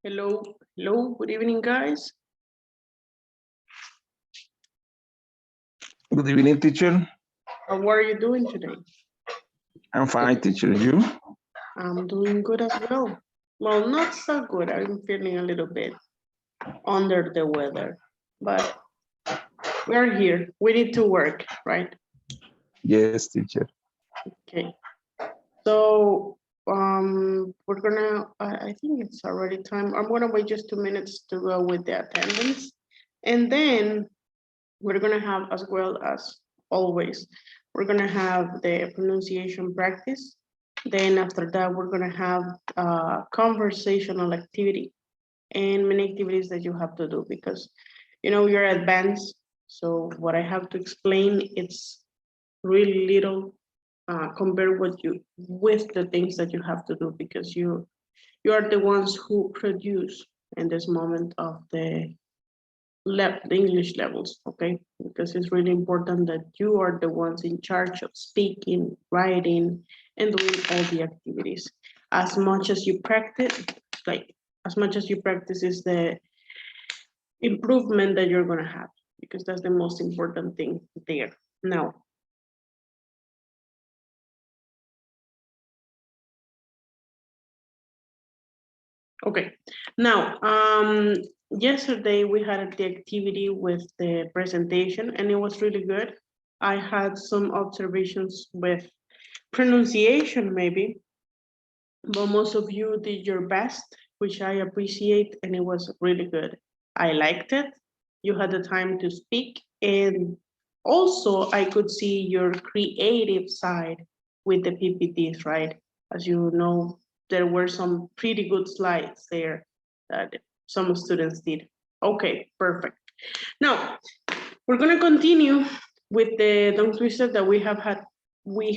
Hello, hello, good evening, guys. Good evening, teacher. How are you doing today? I'm fine, teacher. You? I'm doing good as well. Well, not so good. I'm feeling a little bit under the weather, but we're here. We need to work, right? Yes, teacher. Okay. So we're gonna, I think it's already time. I'm gonna wait just 2 minutes to go with the attendance. And then we're gonna have, as well as always, we're gonna have the pronunciation practice. Then after that, we're gonna have a conversational activity and many activities that you have to do because, you know, you're advanced. So what I have to explain, it's really little compared with the things that you have to do because you are the ones who produce in this moment of the English levels, okay? Because it's really important that you are the ones in charge of speaking, writing, and doing all the activities. As much as you practice, as much as you practice is the improvement that you're gonna have, because that's the most important thing there. Now, okay, now, yesterday we had the activity with the presentation and it was really good. I had some observations with pronunciation maybe, but most of you did your best, which I appreciate, and it was really good. I liked it. You had the time to speak, and also I could see your creative side with the PPTs, right? As you know, there were some pretty good slides there that some students did. Okay, perfect. Now, we're gonna continue with the tongue twister that we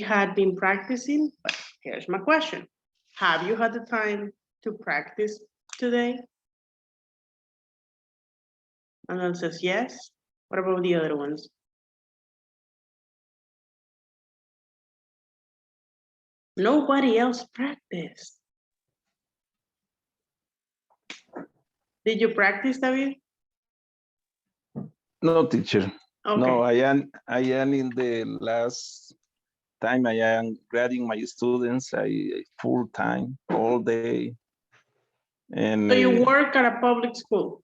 had been practicing, but here's my question. Have you had the time to practice today? Anel says yes. What about the other ones? Nobody else practiced. Did you practice, David? No, teacher. Okay. No, I am in the last time I am grading my students. I full time all day. And So you work at a public school?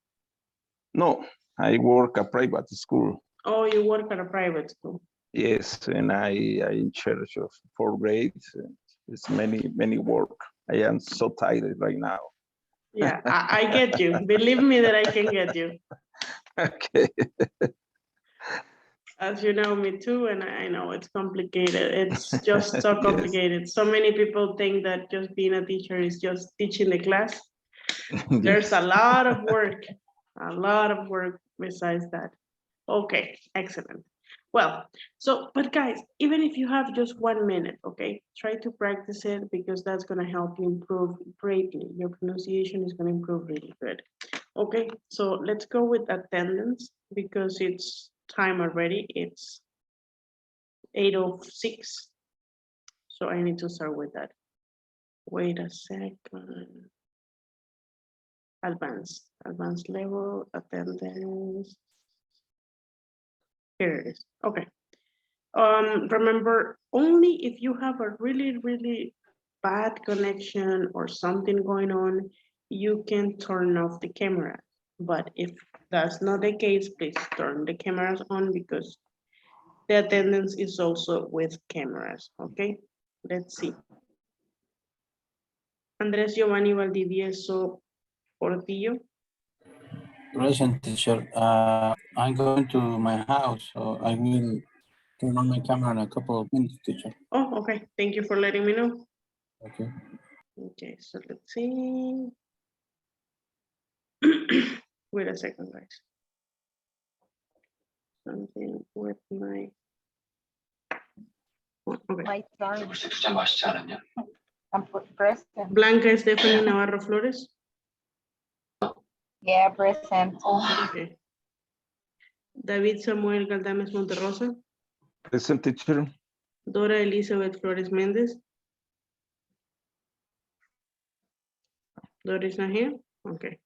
no, I work at private school. Oh, you work at a private school. Yes, and I in charge of 4 grades. It's many work. I am so tired right now. Yeah, I get you. Believe me that I can get you. Okay. As you know, me too, and I know it's complicated. It's just so Yes. complicated. So many people think that just being a teacher is just teaching the class. There's a lot of work besides that. Okay, excellent. Well, so, but guys, even if you have just 1 minute, okay, try to practice it because that's gonna help you improve greatly. Your pronunciation is gonna improve really good. Okay, so let's go with attendance because it's time already. It's 8:06. So I need to start with that. Wait a second. Advanced level, attendance. Here it is. Okay. Remember, only if you have a really bad connection or something going on, you can turn off the camera. But if that's not the case, please turn the cameras on because the attendance is also with cameras, okay? Let's see. Andres Giovanni Valdivieso Portillo. Present, teacher. I'm going to my house, so I will turn on my camera in a couple of minutes, teacher. Oh, okay. Thank you for letting me know. Okay. Okay, so let's see. Wait a second, guys. Something with my. Okay. My turn. I'm present. Blanca Stephanie Navarro Flores. Yeah, present. Okay. David Samuel Galdames Monterrosa. Present, teacher. Dora Elizabeth Flores Méndez. Dora is not here. Okay.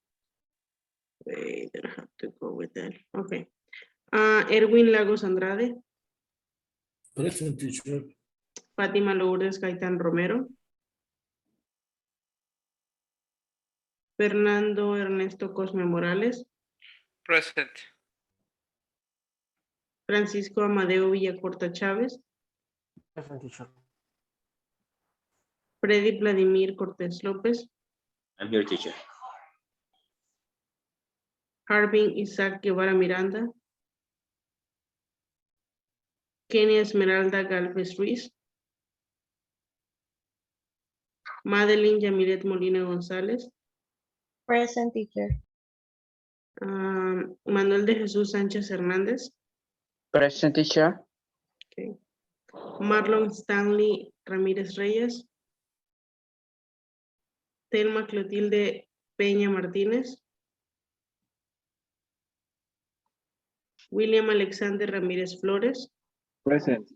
Wait, I have to go with that. Okay. Erwin Lagos Andrade, Present, teacher. Fátima Lourdes Gaitán Romero, Fernando Ernesto Cosme Morales, Present. Francisco Amadeo Villacorta Chávez, Present, teacher. Freddy Vladimir Cortés López, I'm here, teacher. Harbin Isaac Guevara Miranda, Kenia Esmeralda Galvez Ruiz, Madeline Yamilet Molina González, Present, teacher. Manuel de Jesús Sánchez Hernández, Present, teacher. okay. Marlon Stanley Ramírez Reyes, Telma Clotilde Peña Martínez, William Alexander Ramírez Flores, Present.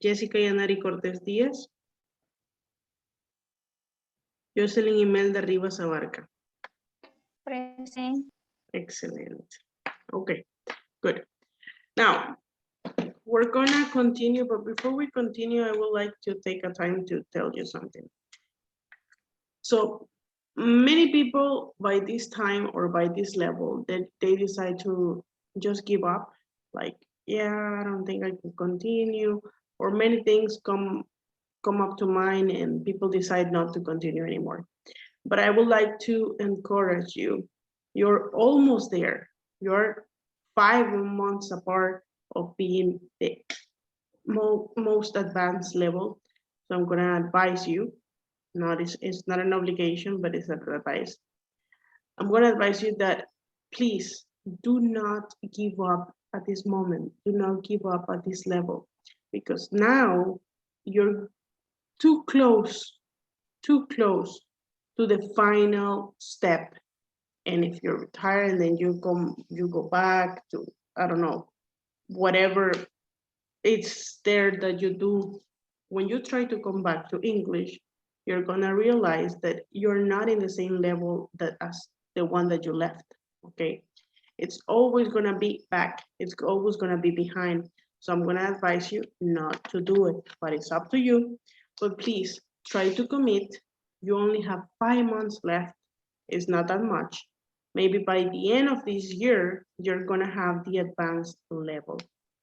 Jessica Yanari Cortés Díaz, Jocelyn Imelda Rivas Abarca. Present. Excellent. Okay, good. Now, we're gonna continue, but before we continue, I would like to take a time to tell you something. So many people by this time or by this level, they decide to just give up. Like, yeah, I don't think I can continue, or many things come up to mind and people decide not to continue anymore. But I would like to encourage you. You're almost there. You're 5 months apart of being the most advanced level. So I'm gonna advise you, it's not an obligation, but it's an advice. I'm gonna advise you that please do not give up at this moment. Do not give up at this level, because now you're too close to the final step. And if you're retired and then you go back to, I don't know, whatever it's there that you do, when you try to come back to English, you're gonna realize that you're not in the same level as the one that you left, okay? It's always gonna be back, it's always gonna be behind. So I'm gonna advise you not to do it, but it's up to you. But please try to commit. You only have 5 months left. It's not that much. Maybe by the end of this year, you're gonna have the advanced level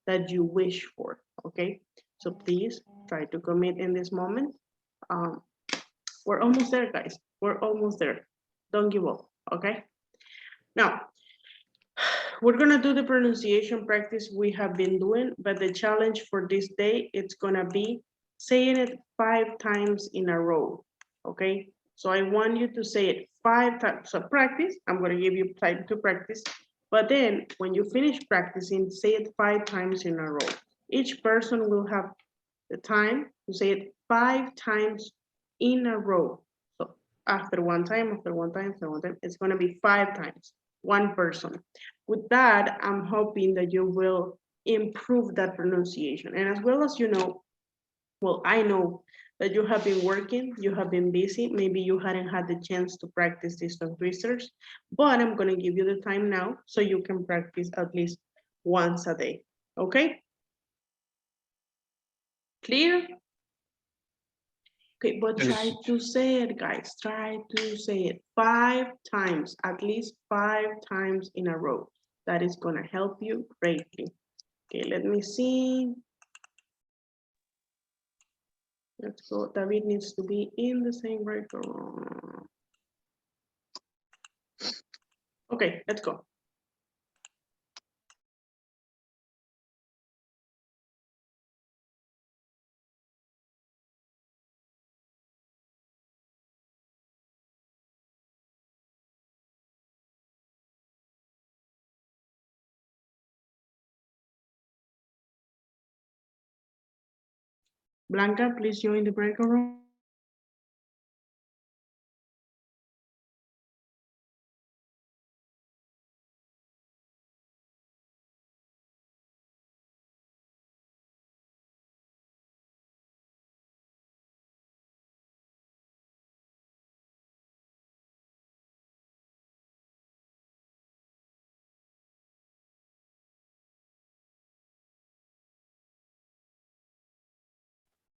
that you wish for, okay? So please try to commit in this moment. We're almost there, guys. We're almost there. Don't give up, okay? Now, we're gonna do the pronunciation practice we have been doing, but the challenge for this day, it's gonna be saying it 5 times in a row, okay? So I want you to say it 5 times. So practice, I'm gonna give you time to practice, but then when you finish practicing, say it 5 times in a row. Each person will have the time to say it 5 times in a row. So after one time, it's gonna be 5 times, one person. With that, I'm hoping that you will improve that pronunciation. And as well as you know, well, I know that you have been working, you have been busy, maybe you hadn't had the chance to practice these tongue twisters, but I'm gonna give you the time now so you can practice at least once a day, okay? Clear? Okay, but try to say it, guys. Try to say it 5 times, at least 5 times in a row. That is gonna help you greatly. Okay, let me see. Let's go. David needs to be in the same breakout room. Okay, let's go. Blanca, please join the breakout room.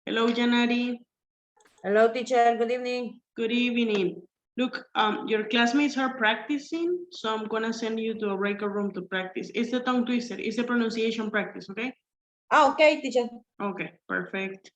Hello, Janari. Hello, teacher. Good evening. Good evening. Look, your classmates are practicing, so I'm gonna send you to a breakout room to practice. It's the tongue twister, it's the pronunciation practice, okay? Ah, okay, teacher. Okay, perfect.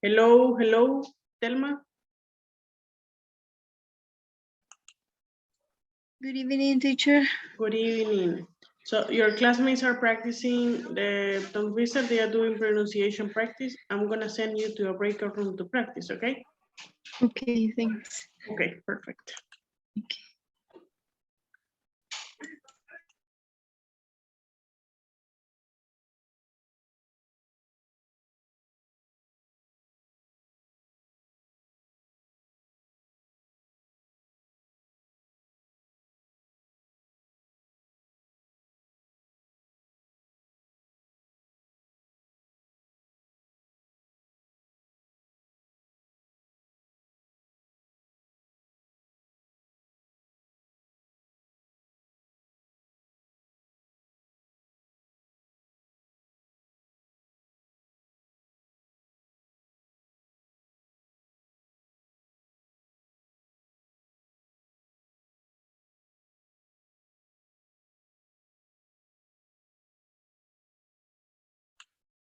Hello, hello, Telma. Good evening, teacher. Good evening. So your classmates are practicing the tongue twister. They are doing pronunciation practice. I'm gonna send you to a breakout room to practice, okay? Okay, thanks. Okay, perfect. Okay.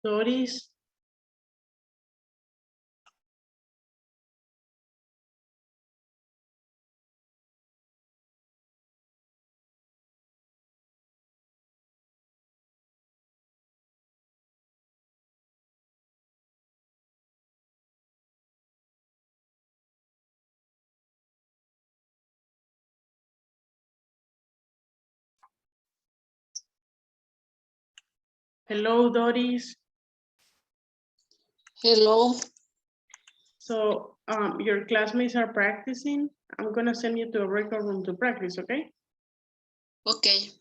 Doris. Hello, Doris. Hello. So your classmates are practicing. I'm gonna send you to a breakout room to practice, okay? Okay.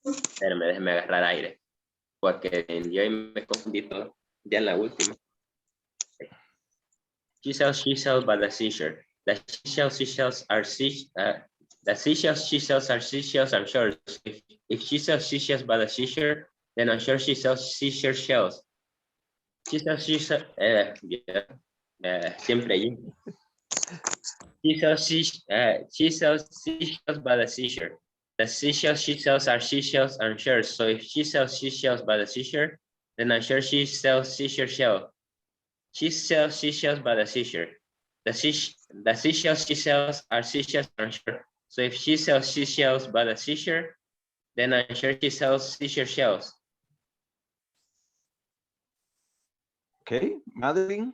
Espérame, déjeme agarrar aire. Porque yo ahí me confundí todo. Ya en la última. Seashells by the seashore. The seashells are the seashells are seashells on shore. If she sells seashells by the seashore, then I'm sure she sells seashell shells. Siempre allí. She sells seashells by the seashore. The seashells she sells are seashells on shore. So if she sells seashells by the seashore, then I'm sure she sells seashell shell. She sells seashells by the seashore. The seashells she sells are seashells on shore. So if she sells seashells by the seashore, then I'm sure she sells seashell shells. Okay, Madeline.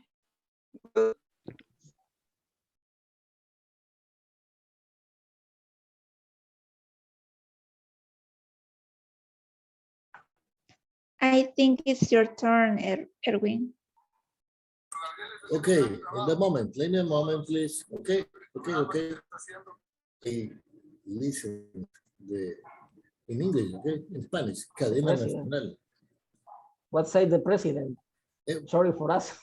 I think it's your turn, Erwin. Okay, in the moment, let me a moment, please. Okay. I listen in English, okay? In Spanish, cadena President. nacional. What say the president? Eh. Sorry for us.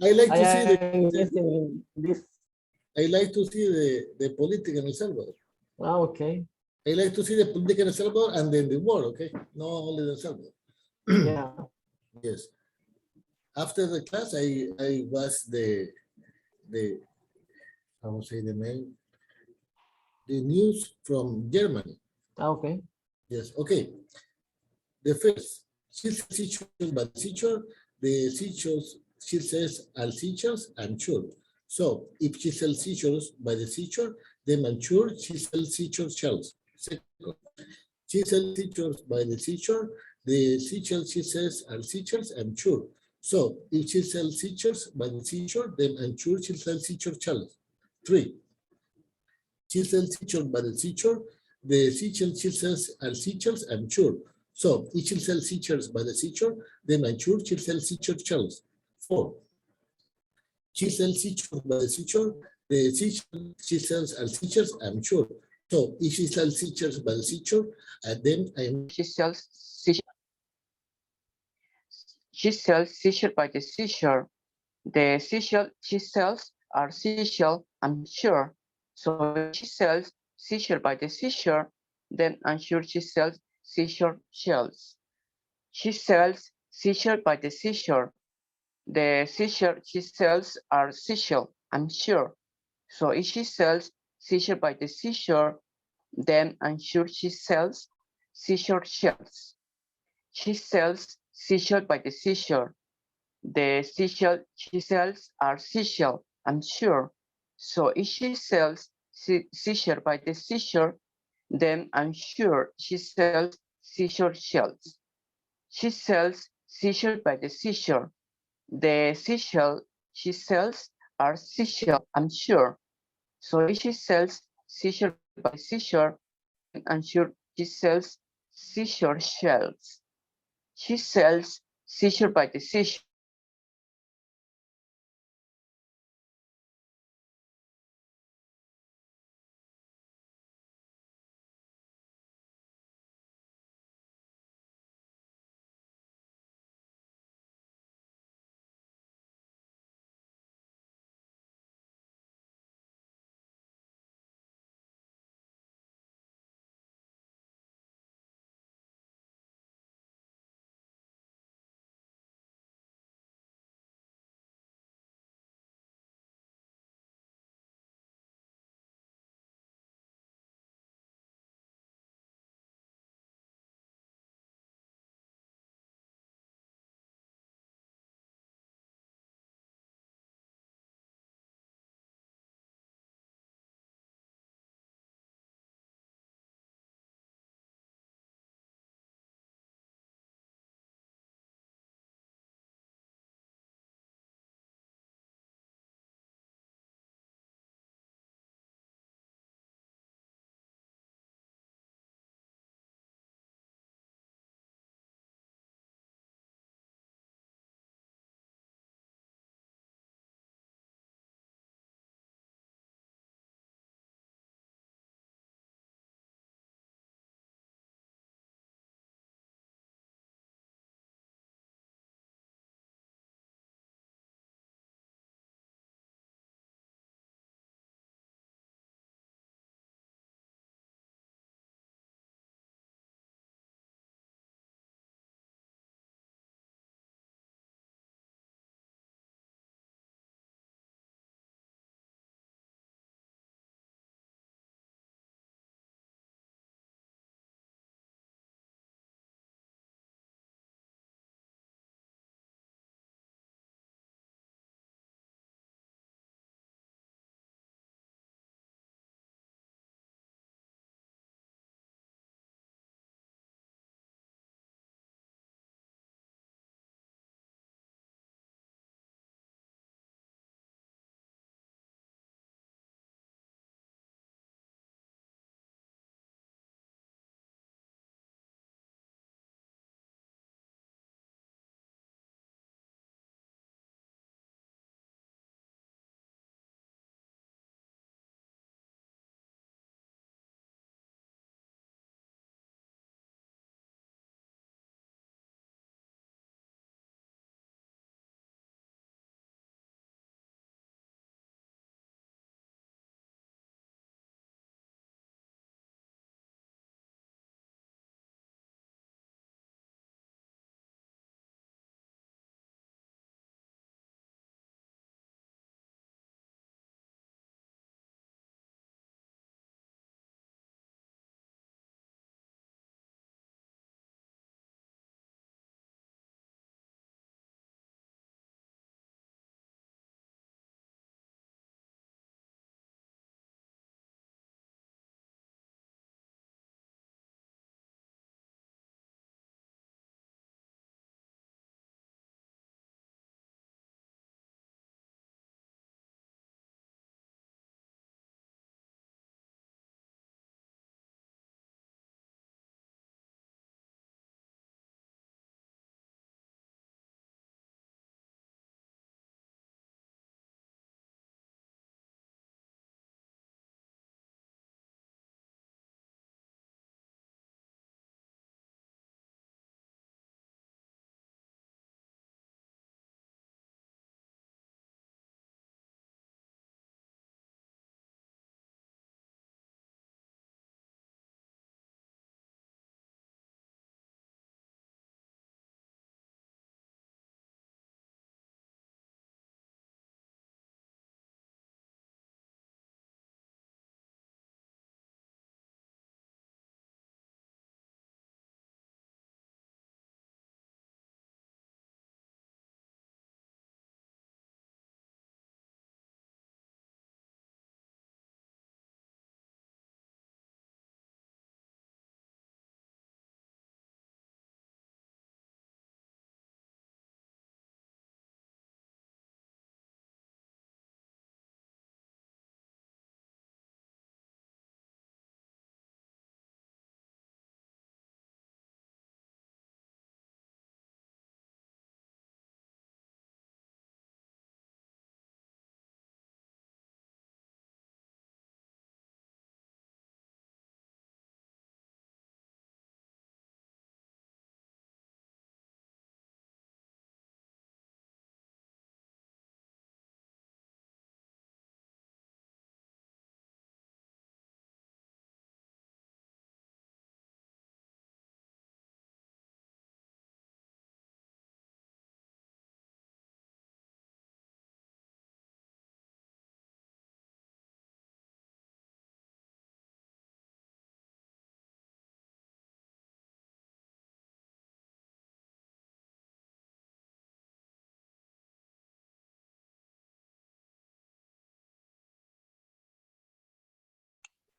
I like to see this. I like to see the politics in El Salvador. Oh, okay. I like to see the politics in El Salvador and then the world, okay? Not only the Salvador. Yeah. Yes. After the class, I was the I will say the name, the news from Germany. Okay. Yes, okay. The first, she says teachers by the teacher, the teachers, she says are teachers, I'm sure. So if she sells teachers by the teacher, then I'm sure she sells teacher shells. Second, she sells teachers by the teacher, the teachers she says are teachers, I'm sure. So if she sells teachers by the teacher, then I'm sure she sells teacher shells. 3, she sells teachers by the teacher, the teachers she says are teachers, I'm sure. So if she sells teachers by the teacher, then I'm sure she sells teacher shells. 4, she sells teachers by the teacher, the teacher she sells are teachers, I'm sure. So if she sells teachers by the teacher, then I'm She sells seashell by the seashore. The seashell she sells are seashell, I'm sure. So if she sells seashell by the seashore, then I'm sure she sells seashell shells. She sells seashell by the seashore. The seashell she sells are seashell, I'm sure. So if she sells seashell by the seashore, then I'm sure she sells seashell shells. She sells seashell by the seashore. The seashell she sells are seashell, I'm sure. So if she sells seashell by the seashore, then I'm sure she sells seashell shells. She sells seashell by the seashore. The seashell she sells are seashell, I'm sure. So if she sells seashell by seashore, I'm sure she sells seashell shells. She sells seashell by the seashore.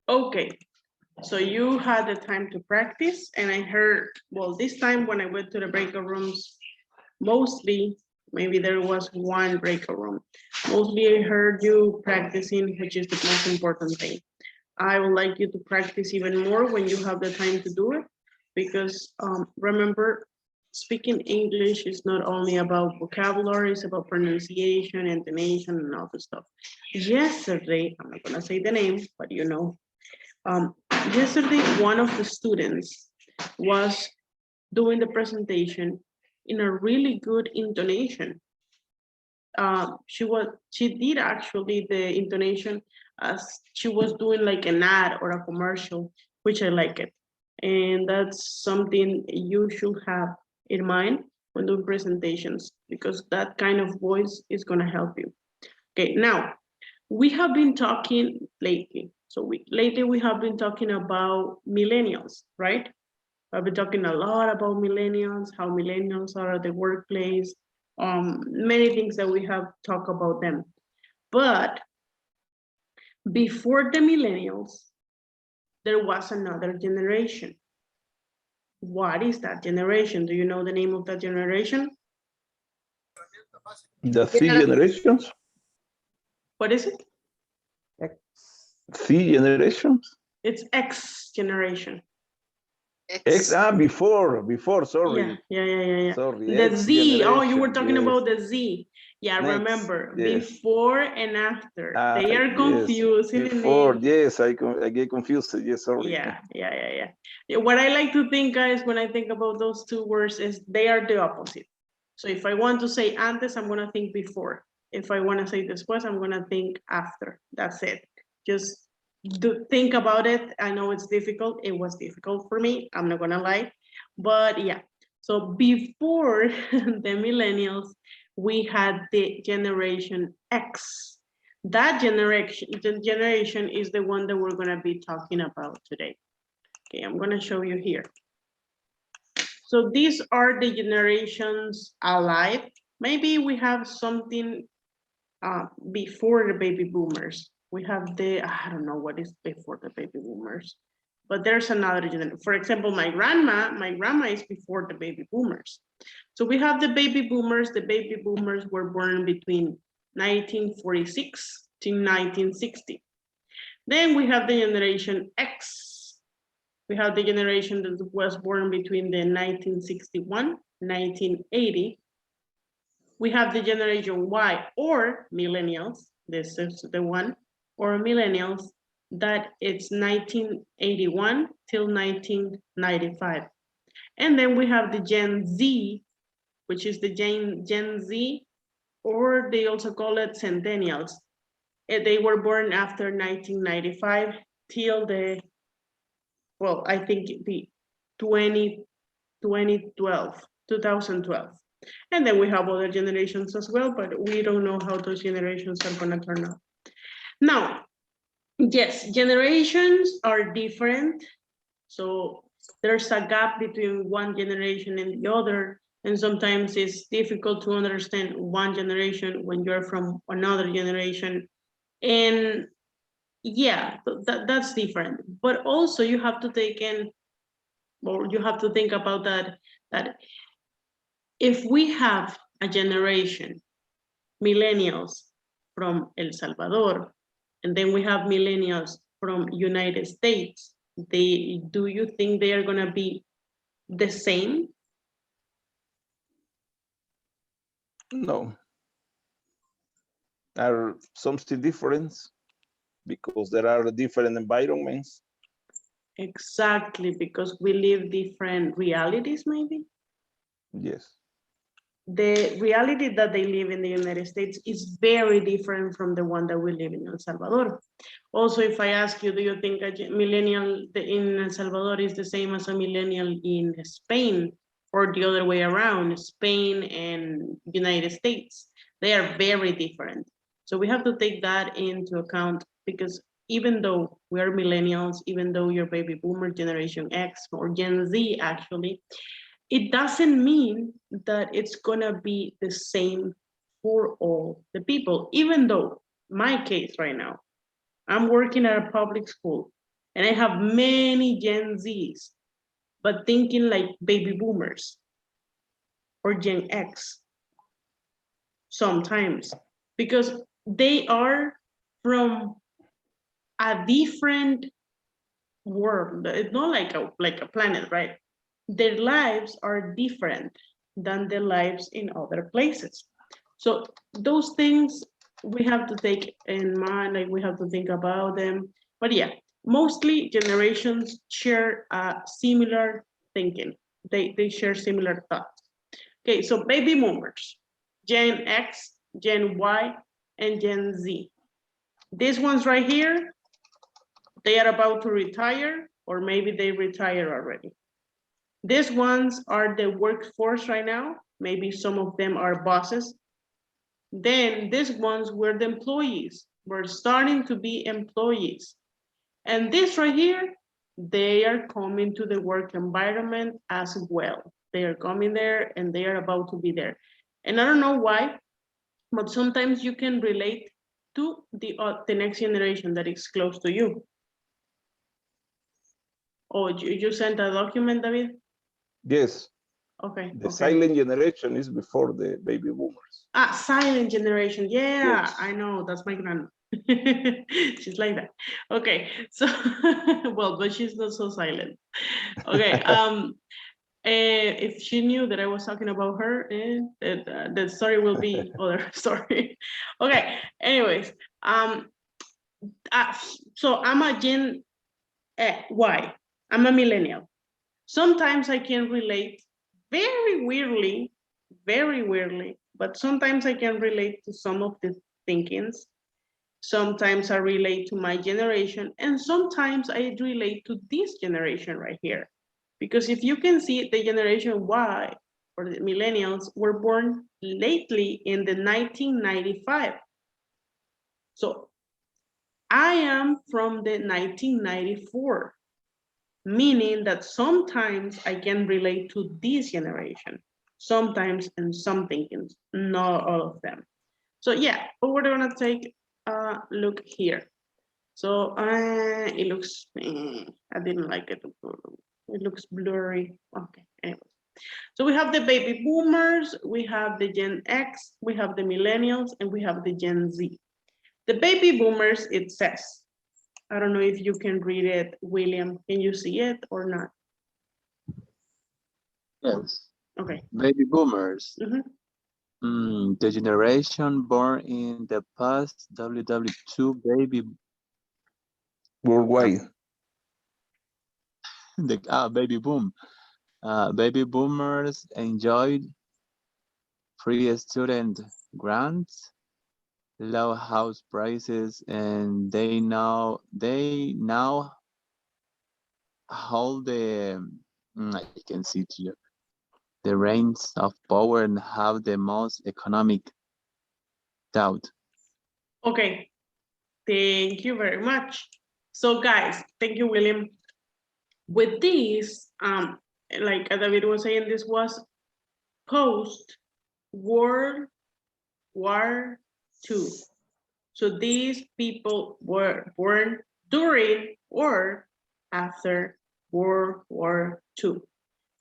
Okay, so you had the time to practice, and I heard, well, this time when I went to the breakout rooms, mostly, maybe there was one breakout room. Mostly I heard you practicing, which is the most important thing. I would like you to practice even more when you have the time to do it, because remember, speaking English is not only about vocabulary, it's about pronunciation, intonation, and all the stuff. Yesterday, I'm not gonna say the name, but you know, yesterday, one of the students was doing the presentation in a really good intonation. She did actually the intonation as she was doing like an ad or a commercial, which I like it. And that's something you should have in mind when doing presentations, because that kind of voice is gonna help you. Okay, now, we have been talking lately. So lately we have been talking about millennials, right? I've been talking a lot about millennials, how millennials are at the workplace, many things that we have talked about them. But before the millennials, there was another generation. What is that generation? Do you know the name of that generation? The C generations? What is it? C generations? It's X generation. X, before, sorry. Yeah. Sorry. The X Z, oh, you were generation, talking yes. about the Z. Yeah, Next, remember, yes. before and after. They are Yes, confused. Isn't before, it? yes, I get confused. Yes, sorry. Yeah. What I like to think, guys, when I think about those two words is they are the opposite. So if I want to say antes, I'm gonna think before. If I wanna say después, I'm gonna think after. That's it. Just think about it. I know it's difficult. It was difficult for me. I'm not gonna lie, but yeah. So before the millennials, we had the generation X. That generation is the one that we're gonna be talking about today. Okay, I'm gonna show you here. So these are the generations alive. Maybe we have something before the baby boomers. We have I don't know what is before the baby boomers, but there's another generation. For example, my grandma is before the baby boomers. So we have the baby boomers. The baby boomers were born between 1946 to 1960. Then we have the generation X. We have the generation that was born between the 1961, 1980. We have the generation Y or millennials. This is the one, or millennials, that it's 1981 till 1995. And then we have the Gen Z, which is the Gen Z, or they also call it centennials. They were born after 1995 till the, well, I think the 2012. And then we have other generations as well, but we don't know how those generations are gonna turn out. Now, yes, generations are different. So there's a gap between one generation and the other. And sometimes it's difficult to understand one generation when you're from another generation. And yeah, that's different. But also you have to take in, or you have to think about that if we have a generation, millennials from El Salvador, and then we have millennials from United States, do you think they are gonna be the same? No. Are something different because there are different environments. Exactly, because we live different realities, maybe? Yes. The reality that they live in the United States is very different from the one that we live in El Salvador. Also, if I ask you, do you think a millennial in El Salvador is the same as a millennial in Spain, or the other way around, Spain and United States? They are very different. So we have to take that into account, because even though we are millennials, even though you're baby boomer, generation X, or Gen Z actually, it doesn't mean that it's gonna be the same for all the people, even though my case right now, I'm working at a public school. And I have many Gen Zs, but thinking like baby boomers or Gen X sometimes, because they are from a different world. It's not like a planet, right? Their lives are different than the lives in other places. So those things we have to take in mind, like we have to think about them. But yeah, mostly generations share similar thinking. They share similar thoughts. Okay, so baby boomers, Gen X, Gen Y, and Gen Z. These ones right here, they are about to retire, or maybe they retire already. These ones are the workforce right now. Maybe some of them are bosses. Then these ones were the employees. We're starting to be employees. And this right here, they are coming to the work environment as well. They are coming there and they are about to be there. And I don't know why, but sometimes you can relate to the next generation that is close to you. Oh, you sent a document, David? Yes, Okay. the okay. silent generation is before the baby boomers. Silent generation. Yeah, Yes. I know. That's my grandma. She's like that. Okay, so well, but she's not so silent. Okay. If she knew that I was talking about her, the story will be other story. Okay. Anyways, so I'm a Gen Y. I'm a millennial. Sometimes I can relate very weirdly, but sometimes I can relate to some of the thinkings. Sometimes I relate to my generation, and sometimes I relate to this generation right here. Because if you can see, the generation Y, or the millennials, were born lately in the 1995. So I am from the 1994. Meaning that sometimes I can relate to this generation, sometimes in some thinkings, not all of them. So yeah, but we're gonna take a look here. So it looks, I didn't like it. It looks blurry. Okay, anyway. So we have the baby boomers, we have the Gen X, we have the millennials, and we have the Gen Z. The baby boomers, it says, I don't know if you can read it, William. Can you see it or not? Yes. Okay. Baby boomers. The generation born in the past WW2 baby Worldwide. baby boom. Baby boomers enjoyed free student grants, low house prices, and they now hold I can see it here, the reins of power and have the most economic doubt. Okay. Thank you very much. So guys, thank you, William. With this, like David was saying, this was post World War II. So these people were born during or after World War II.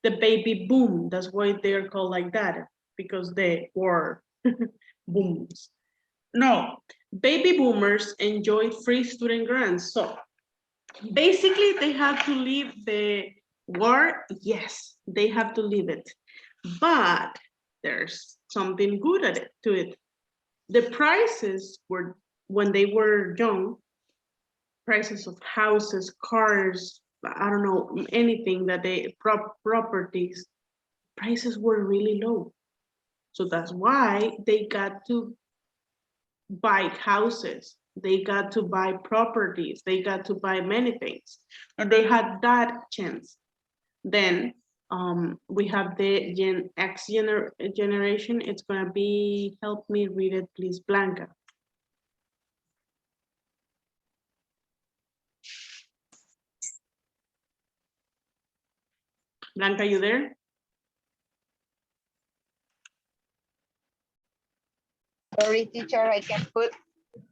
The baby boom, that's why they're called like that, because they were booms. No, baby boomers enjoyed free student grants. So basically they have to leave the war. Yes, they have to leave it. But there's something good at it, to it. The prices were, when they were young, prices of houses, cars, I don't know, anything that they, properties, prices were really low. So that's why they got to buy houses, they got to buy properties, they got to buy many things, and they had that chance. Then we have the Gen X generation. It's gonna be, help me read it, please, Blanca. Blanca, you there? Sorry, teacher, I can put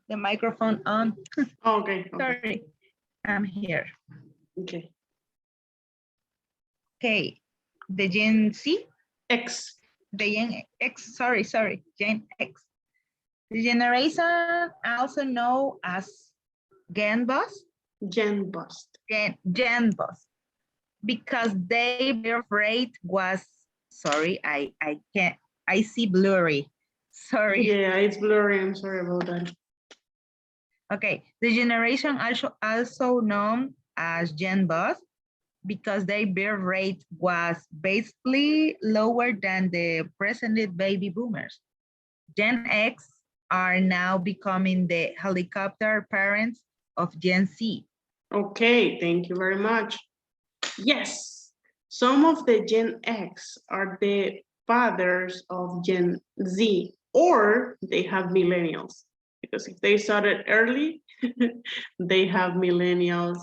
the microphone on. Okay. Sorry. I'm here. Okay. Okay, the Gen Z, X. the Gen X, sorry, Gen X. The generation also known as Gen Boss. Gen bust. Gen Boss. Because their birth rate was, sorry, I can't, I see blurry. Sorry. Yeah, it's blurry. I'm sorry about that. Okay, the generation also known as Gen Boss because their birth rate was basically lower than the present baby boomers. Gen X are now becoming the helicopter parents of Gen Z. Okay, thank you very much. Yes, some of the Gen X are the fathers of Gen Z, or they have millennials. Because if they started early, they have millennials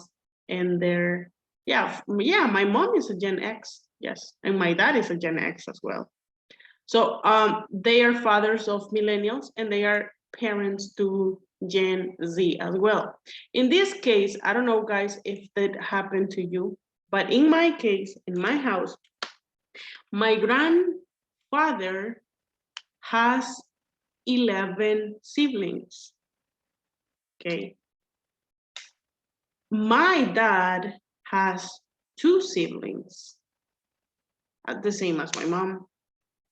and they're, yeah, my mom is a Gen X, yes, and my dad is a Gen X as well. So they are fathers of millennials and they are parents to Gen Z as well. In this case, I don't know, guys, if that happened to you, but in my case, in my house, my grandfather has 11 siblings. Okay. My dad has 2 siblings, the same as my mom,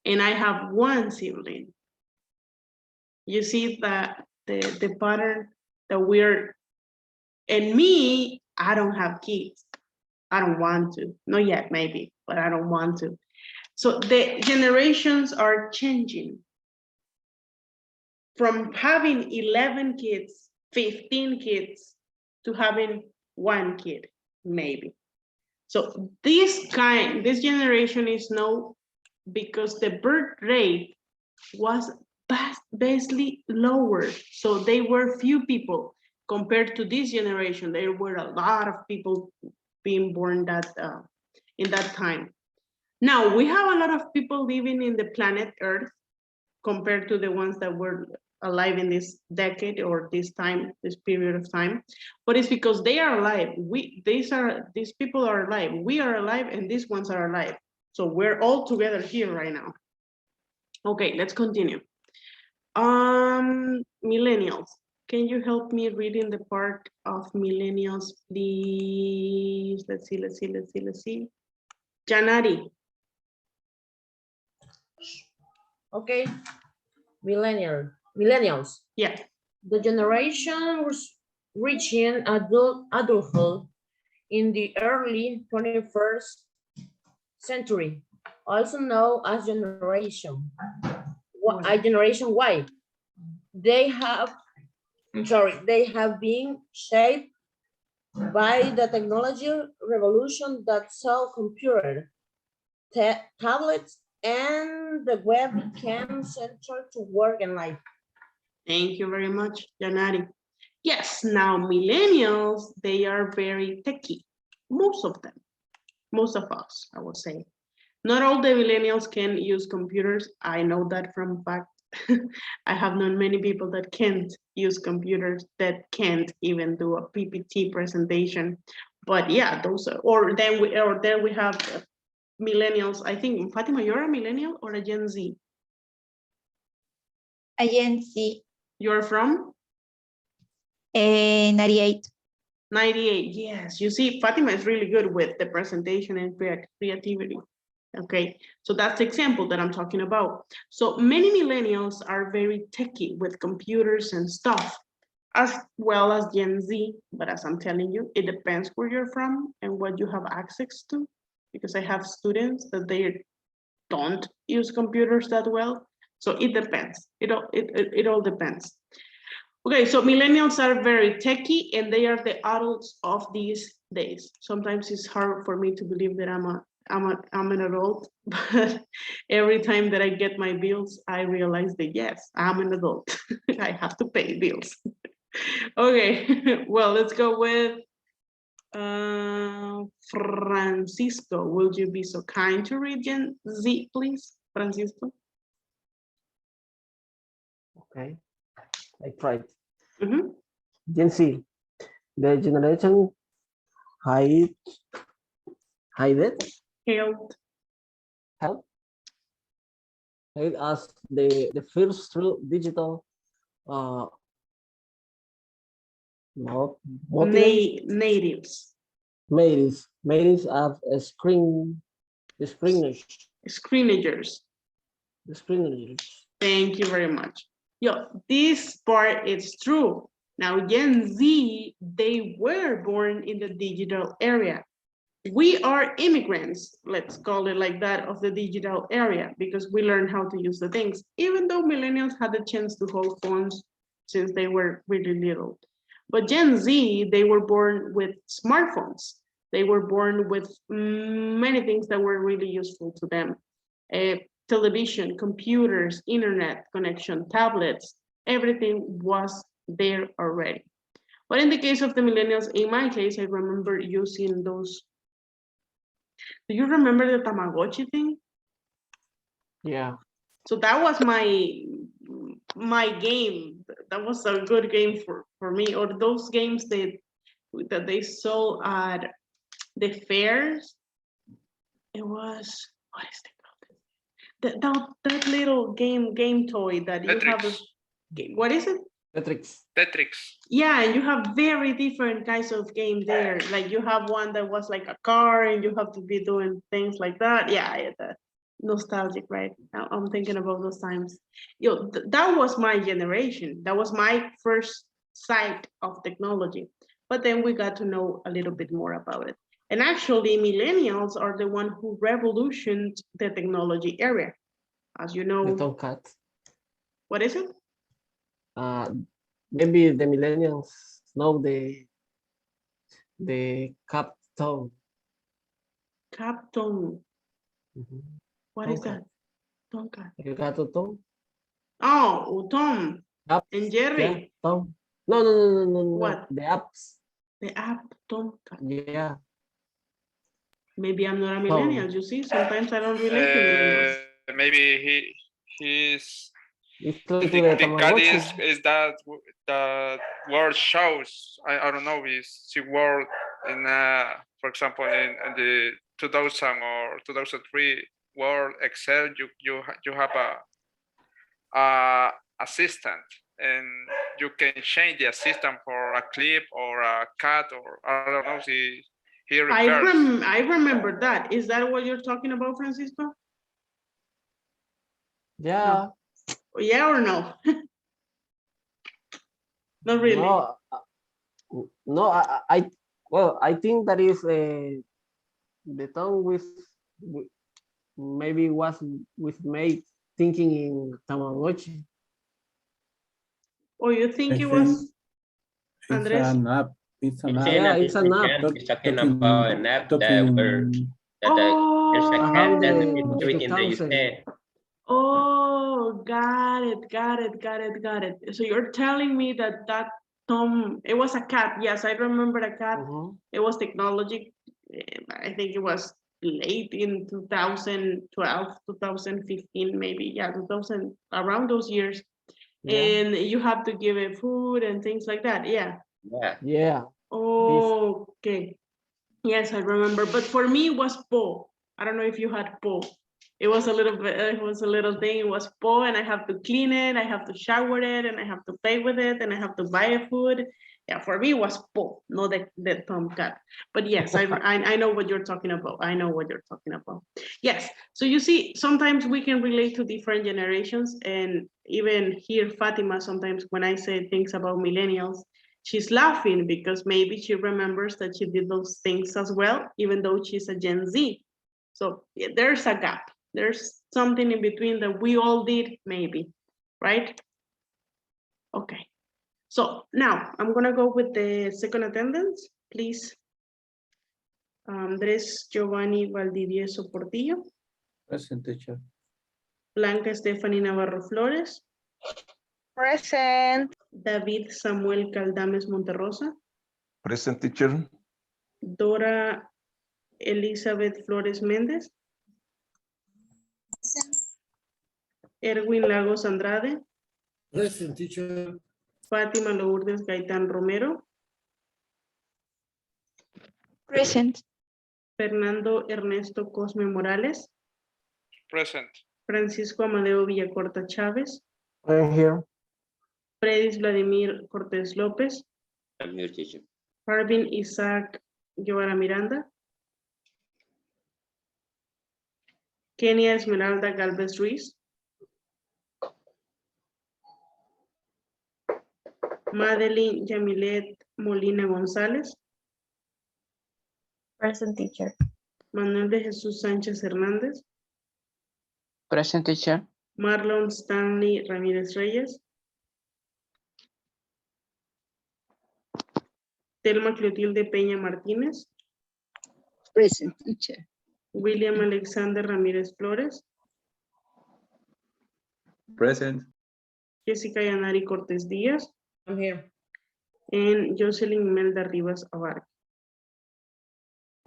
and I have 1 sibling. You see that the pattern that we're, and me, I don't have kids. I don't want to, not yet maybe, but I don't want to. So the generations are changing from having 11 kids, 15 kids, to having 1 kid, maybe. So this generation is now because the birth rate was vastly lower. So they were few people compared to this generation. There were a lot of people being born that in that time. Now we have a lot of people living in the planet Earth compared to the ones that were alive in this decade or this period of time, but it's because they are alive. These people are alive. We are alive, and these ones are alive. So we're all together here right now. Okay, let's continue. Millennials. Can you help me reading the part of millennials, please? Let's see. Janari. Okay. Millennials. Yeah. The generation was reaching adulthood in the early 21st century, also known as Generation Y. They have been shaped by the technology revolution that saw computers, tablets, and the web became central to work and life. Thank you very much, Janari. Yes, now millennials, they are very techy. Most of them, most of us, I would say. Not all the millennials can use computers. I know that from fact. I have known many people that can't use computers, that can't even do a PPT presentation. But yeah, those are, or then we have millennials. I think, Fatima, you're a millennial or a Gen Z? A Gen Z. You're from? 98. 98, yes. You see, Fatima is really good with the presentation and creativity. Okay, so that's the example that I'm talking about. So many millennials are very techy with computers and stuff, as well as Gen Z. But as I'm telling you, it depends where you're from and what you have access to. Because I have students that they don't use computers that well. So it depends. It all depends. Okay, so millennials are very techy and they are the adults of these days. Sometimes it's hard for me to believe that I'm an adult, but every time that I get my bills, I realize that yes, I'm an adult. I have to pay bills. Okay, well, let's go with Francisco. Will you be so kind to read Gen Z, please, Francisco? Okay, I tried. Gen Z, the generation hide it, Help. help. Hide as the first true digital Natives. Natives of a screeners. Thank you very much. Yo, this part is true. Now, Gen Z, they were born in the digital area. We are immigrants, let's call it like that, of the digital area, because we learned how to use the things, even though millennials had the chance to hold phones since they were really little. But Gen Z, they were born with smartphones. They were born with many things that were really useful to them. Television, computers, internet connection, tablets, everything was there already. But in the case of the millennials, in my case, I remember using those. Do you remember the Tamagotchi thing? Yeah. So that was my game. That was a good game for me. Or those games that they sold at the fairs. It was, what is it called? That little game toy that you have. What is it? Tetris. Yeah, and you have very different kinds of game there. Like you have one that was like a car and you have to be doing things like that. Yeah, nostalgic, right? Now I'm thinking about those times. That was my generation. That was my first sight of technology. But then we got to know a little bit more about it. And actually, millennials are the one who revolutioned the technology area. As you know. The Tomcat. What is it? Maybe the millennials know the Captain. Captain. What is that? Tomcat. El gato Tom. Oh, Tom. Apps. And Jerry. Yeah, Tom. No. What? The apps. The app, Tomcat. Yeah. Maybe I'm not a millennial. You see, sometimes I don't relate to millennials. Maybe he's the cat is that word shows. I don't know, is the word in for example in the 2000 or 2003 Word Excel, you have a assistant, and you can change the assistant for a clip or a cat, or I don't know. I remember that. Is that what you're talking about, Francisco? Yeah. No. Yeah or no? Not really. No, I think that is the tongue with maybe was with made thinking in Tamagotchi. Or you think it was Andres? It's an app. It's an app. Yeah, it's an app. He's talking about an app that there's a cat and everything that you said. Oh, got it. So you're telling me that Tom, it was a cat. Yes, I remember a cat. It was technology. I think it was late in 2012, 2015, maybe. Yeah, 2000, around those years. Yeah. And you have to give it food and things like that. Yeah. Yeah. Oh, okay. Yes, I remember. But for me, it was Po. I don't know if you had Po. It was a little bit, it was a little thing. It was Po, and I have to clean it. I have to shower it, and I have to play with it, and I have to buy a food. Yeah, for me, it was Po, not the Tomcat. But yes, I know what you're talking about. I know what you're talking about. Yes. So you see, sometimes we can relate to different generations, and even here, Fatima, sometimes when I say things about millennials, she's laughing because maybe she remembers that she did those things as well, even though she's a Gen Z. So yeah, there's a gap. There's something in between that we all did, maybe, right? Okay. So now I'm gonna go with the second attendance, please. Andres Giovanni Valdivieso Portillo. Present, teacher. Blanca Stephanie Navarro Flores. Present. David Samuel Caldames Monterrosa. Present, teacher. Dora Elizabeth Flores Méndez. Erwin Lagos Andrade. Present, teacher. Fátima Lourdes Gaitán Romero. Present. Fernando Ernesto Cosme Morales, Present. Francisco Amadeo Villacorta Chávez, I'm here. Fredis Vladimir Cortés López, I'm here, teacher. Harvin Isaac Guevara Miranda, Kenia Esmeralda Galvez Ruiz, Madeline Yamilet Molina González, Present, teacher. Manuel de Jesús Sánchez Hernández, Present, teacher. Marlon Stanley Ramírez Reyes, Telma Clotilde Peña Martínez, Present, teacher. William Alexander Ramírez Flores, Present. Jessica Yanari Cortés Díaz, I'm here. and Jocelyn Imelda Rivas Abarca.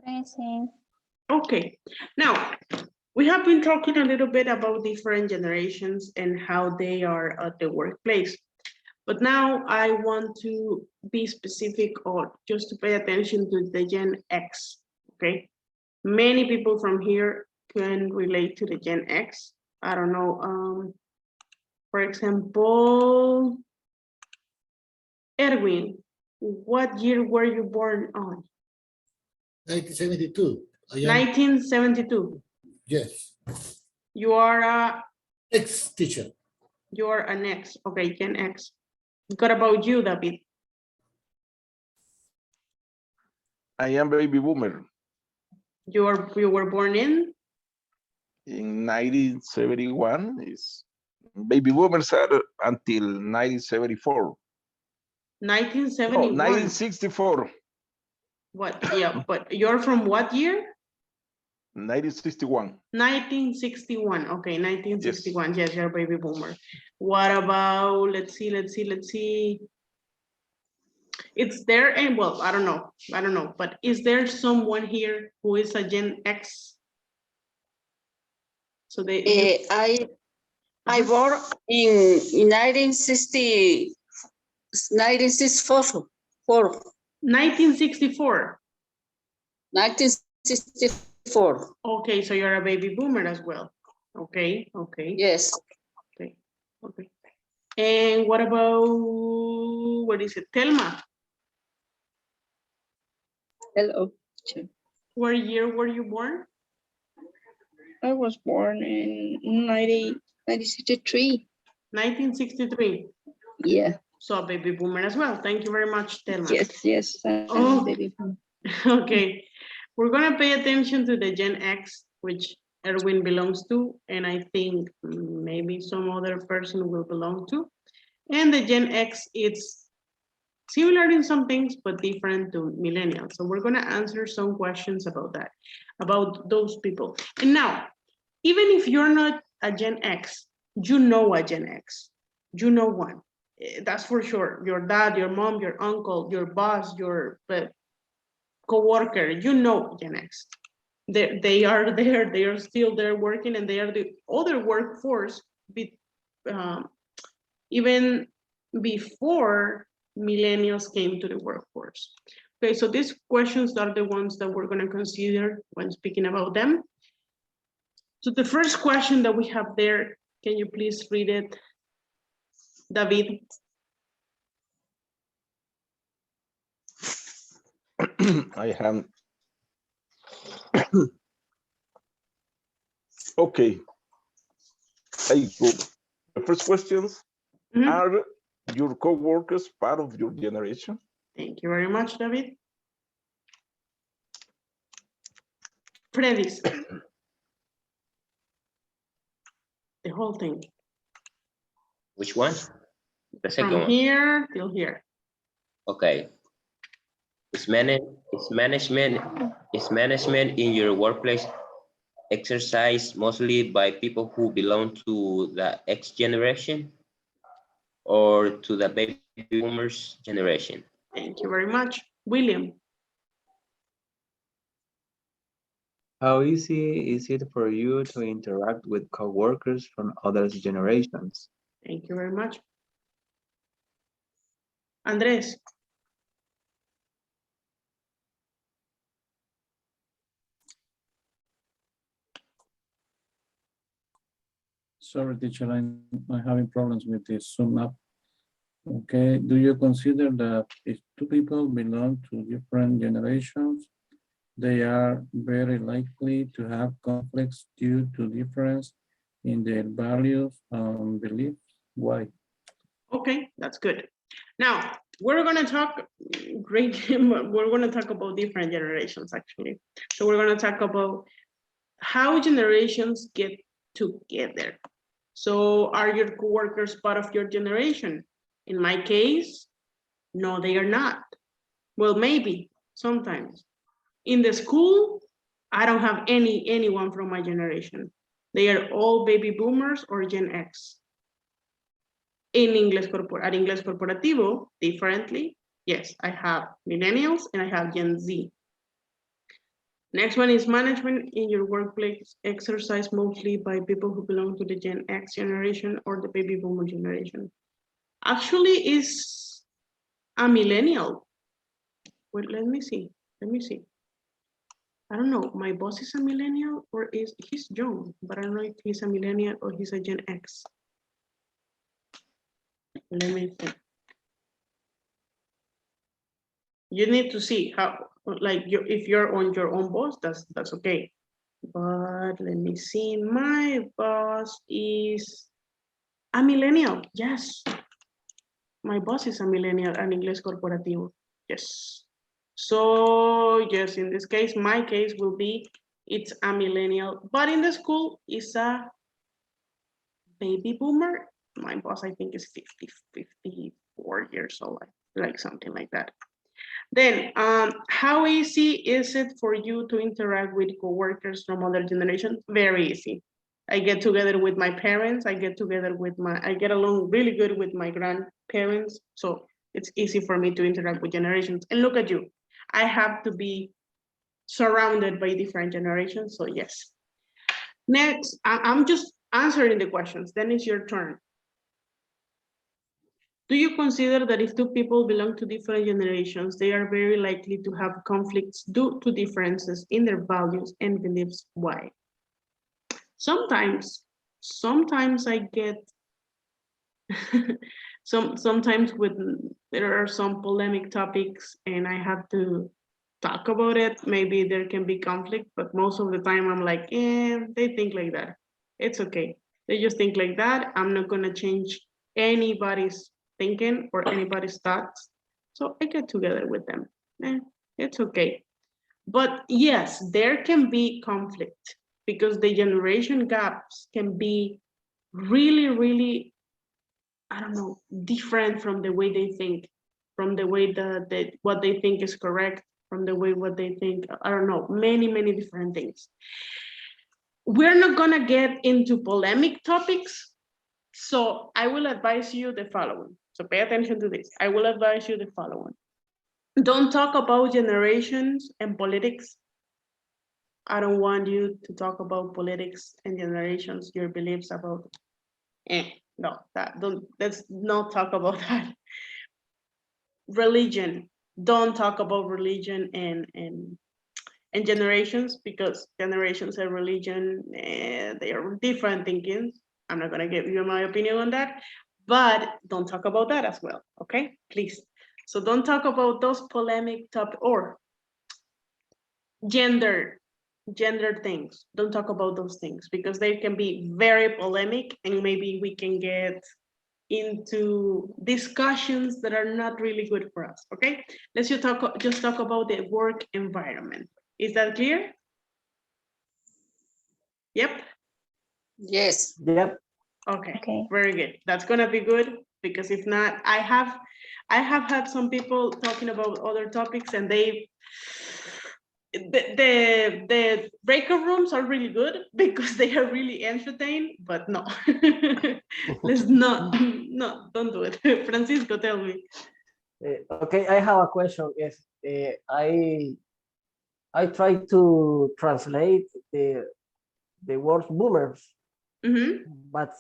Present. Okay, now we have been talking a little bit about different generations and how they are at the workplace. But now I want to be specific or just to pay attention to the Gen X, okay? Many people from here can relate to the Gen X. I don't know, for example, Erwin, what year were you born on? 1972. I am, 1972. yes, You are a, ex-teacher. you are an X, okay, Gen X. What about you, David? I am baby boomer. You were born in? In 1971 is baby boomers are until 1974. 1971. No, 1964. What? Yeah, but you're from what year? 1961. 1961. Okay, 1961. Yes, you're a baby boomer. What about, let's see. It's there, and well, I don't know, but is there someone here who is a Gen X? So they, I born in 1964. 1964. 1964. Okay, so you're a baby boomer as well. Okay. Yes. Okay. And what about, what is it, Telma? Hello. What year were you born? I was born in 1963. 1963. Yeah. So a baby boomer as well. Thank you very much, Telma. Yes. Oh. Baby. Okay, we're gonna pay attention to the Gen X, which Erwin belongs to, and I think maybe some other person will belong to. And the Gen X, it's similar in some things, but different to millennials. So we're gonna answer some questions about that, about those people. And now, even if you're not a Gen X, you know a Gen X, you know one. That's for sure. Your dad, your mom, your uncle, your boss, your co-worker, you know Gen X. They are there, they are still there working, and they are the other workforce even before millennials came to the workforce. Okay, so these questions are the ones that we're going to consider when speaking about them. So the first question that we have there, can you please read it, David? I have. Okay. I go. The first questions, are your co-workers part of your generation? Thank you very much, David. Fredis. The whole thing. Which one? The second From one. here till here. Okay. Is management in your workplace exercised mostly by people who belong to the X generation or to the baby boomers generation? Thank you very much. William. How easy is it for you to interact with coworkers from other generations? Thank you very much. Andres. Sorry, teacher, I'm having problems with this Zoom app. Okay, do you consider that if two people belong to different generations, they are very likely to have conflicts due to difference in their values and beliefs? Why? Okay, that's good. Now, we're gonna talk, we're gonna talk about different generations actually. So we're gonna talk about how generations get together. So are your coworkers part of your generation? In my case, no, they are not. Well, maybe, sometimes. In the school, I don't have anyone from my generation. They are all baby boomers or Gen X. At Ingles Corporativo, differently, yes, I have millennials and I have Gen Z. Next one is management in your workplace exercised mostly by people who belong to the Gen X generation or the baby boomer generation. Actually, is a millennial. Wait, let me see. I don't know, my boss is a millennial or he's young, but I don't know if he's a millennial or he's a Gen X. Let me see. You need to see how, like, if you're on your own boss, that's okay. But let me see, my boss is a millennial, yes. My boss is a millennial and Inglés Corporativo, yes. So yes, in this case, my case will be, it's a millennial, but in the school is a baby boomer. My boss, I think, is 54 years old, like something like that. Then, how easy is it for you to interact with coworkers from other generations? Very easy. I get together with my parents. I get along really good with my grandparents. So it's easy for me to interact with generations. And look at you, I have to be surrounded by different generations. So yes. Next, I'm just answering the questions. Then it's your turn. Do you consider that if two people belong to different generations, they are very likely to have conflicts due to differences in their values and beliefs? Why? Sometimes I get, sometimes there are some polemic topics and I have to talk about it. Maybe there can be conflict, but most of the time I'm like, they think like that. It's okay. They just think like that. I'm not gonna change anybody's thinking or anybody's thoughts. So I get together with them. It's okay. But yes, there can be conflict because the generation gaps can be really, really, I don't know, different from the way they think, from the way that what they think is correct, from the way what they think, I don't know, many, many different things. We're not gonna get into polemic topics. So I will advise you the following. So pay attention to this. I will advise you the following. Don't talk about generations and politics. I don't want you to talk about politics and generations, your beliefs about, no, let's not talk about that. Religion, don't talk about religion and generations, because generations and religion, they are different thinkings. I'm not gonna give you my opinion on that, but don't talk about that as well, okay? Please. So don't talk about those polemic topics or gender things. Don't talk about those things because they can be very polemic and maybe we can get into discussions that are not really good for us, okay? Let's just talk about the work environment. Is that clear? Yep. Yes. Yep. Okay. Very good. That's gonna be good because if not, I have had some people talking about other topics and the breakout rooms are really good because they are really entertaining, but no. Let's not, no, don't do it. Francisco, tell me. Okay, I have a question. Yes, I try to translate the word boomers, but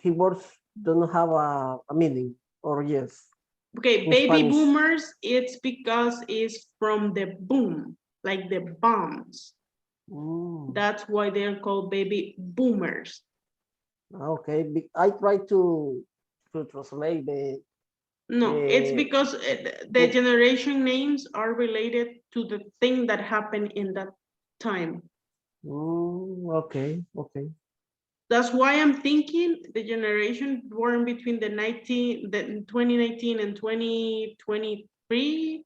he words don't have a meaning, or yes. Okay, in baby Spanish. boomers, it's because it's from the boom, like the bombs. That's why they're called baby boomers. Okay, I try to translate No, it's the because the generation names are related to the thing that happened in that time. Okay, okay. That's why I'm thinking the generation born between the 2019 and 2023,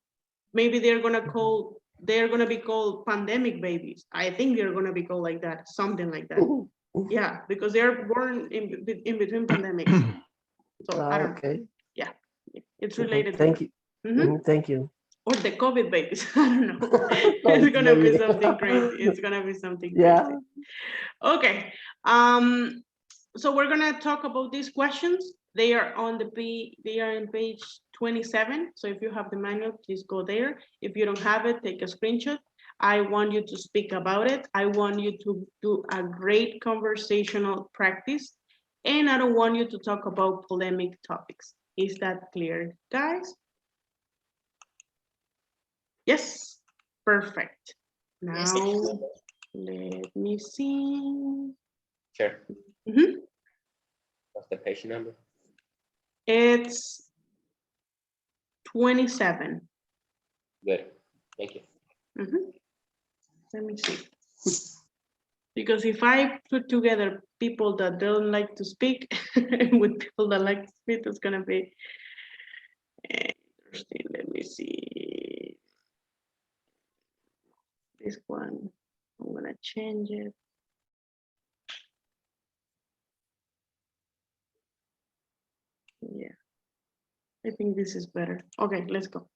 maybe they're gonna be called pandemic babies. I think they're gonna be called like that, something like that. Yeah, because they're born in between pandemics. So I don't know. Okay. Yeah, it's related. Thank you. Mhm. Thank you. Or the COVID babies. I don't know. It's gonna be something crazy. It's gonna be something crazy. Okay. So we're gonna talk about these questions. They are on they are in page 27. So if you have the manual, please go there. If you don't have it, take a screenshot. I want you to speak about it. I want you to do a great conversational practice. And I don't want you to talk about polemic topics. Is that clear, guys? Yes, perfect. Now, let me see. Sure. Mhm. What's the page number? It's 27. Good. Thank you. Mhm. Let me see. Because if I put together people that don't like to speak with people that like to speak, it's gonna be interesting. Let me see. This one, I'm gonna change it. Yeah, I think this is better. Okay, let's go.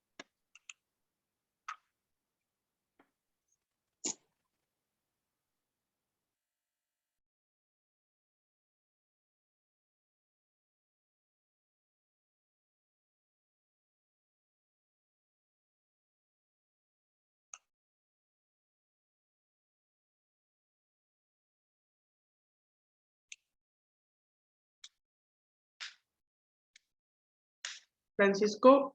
Francisco.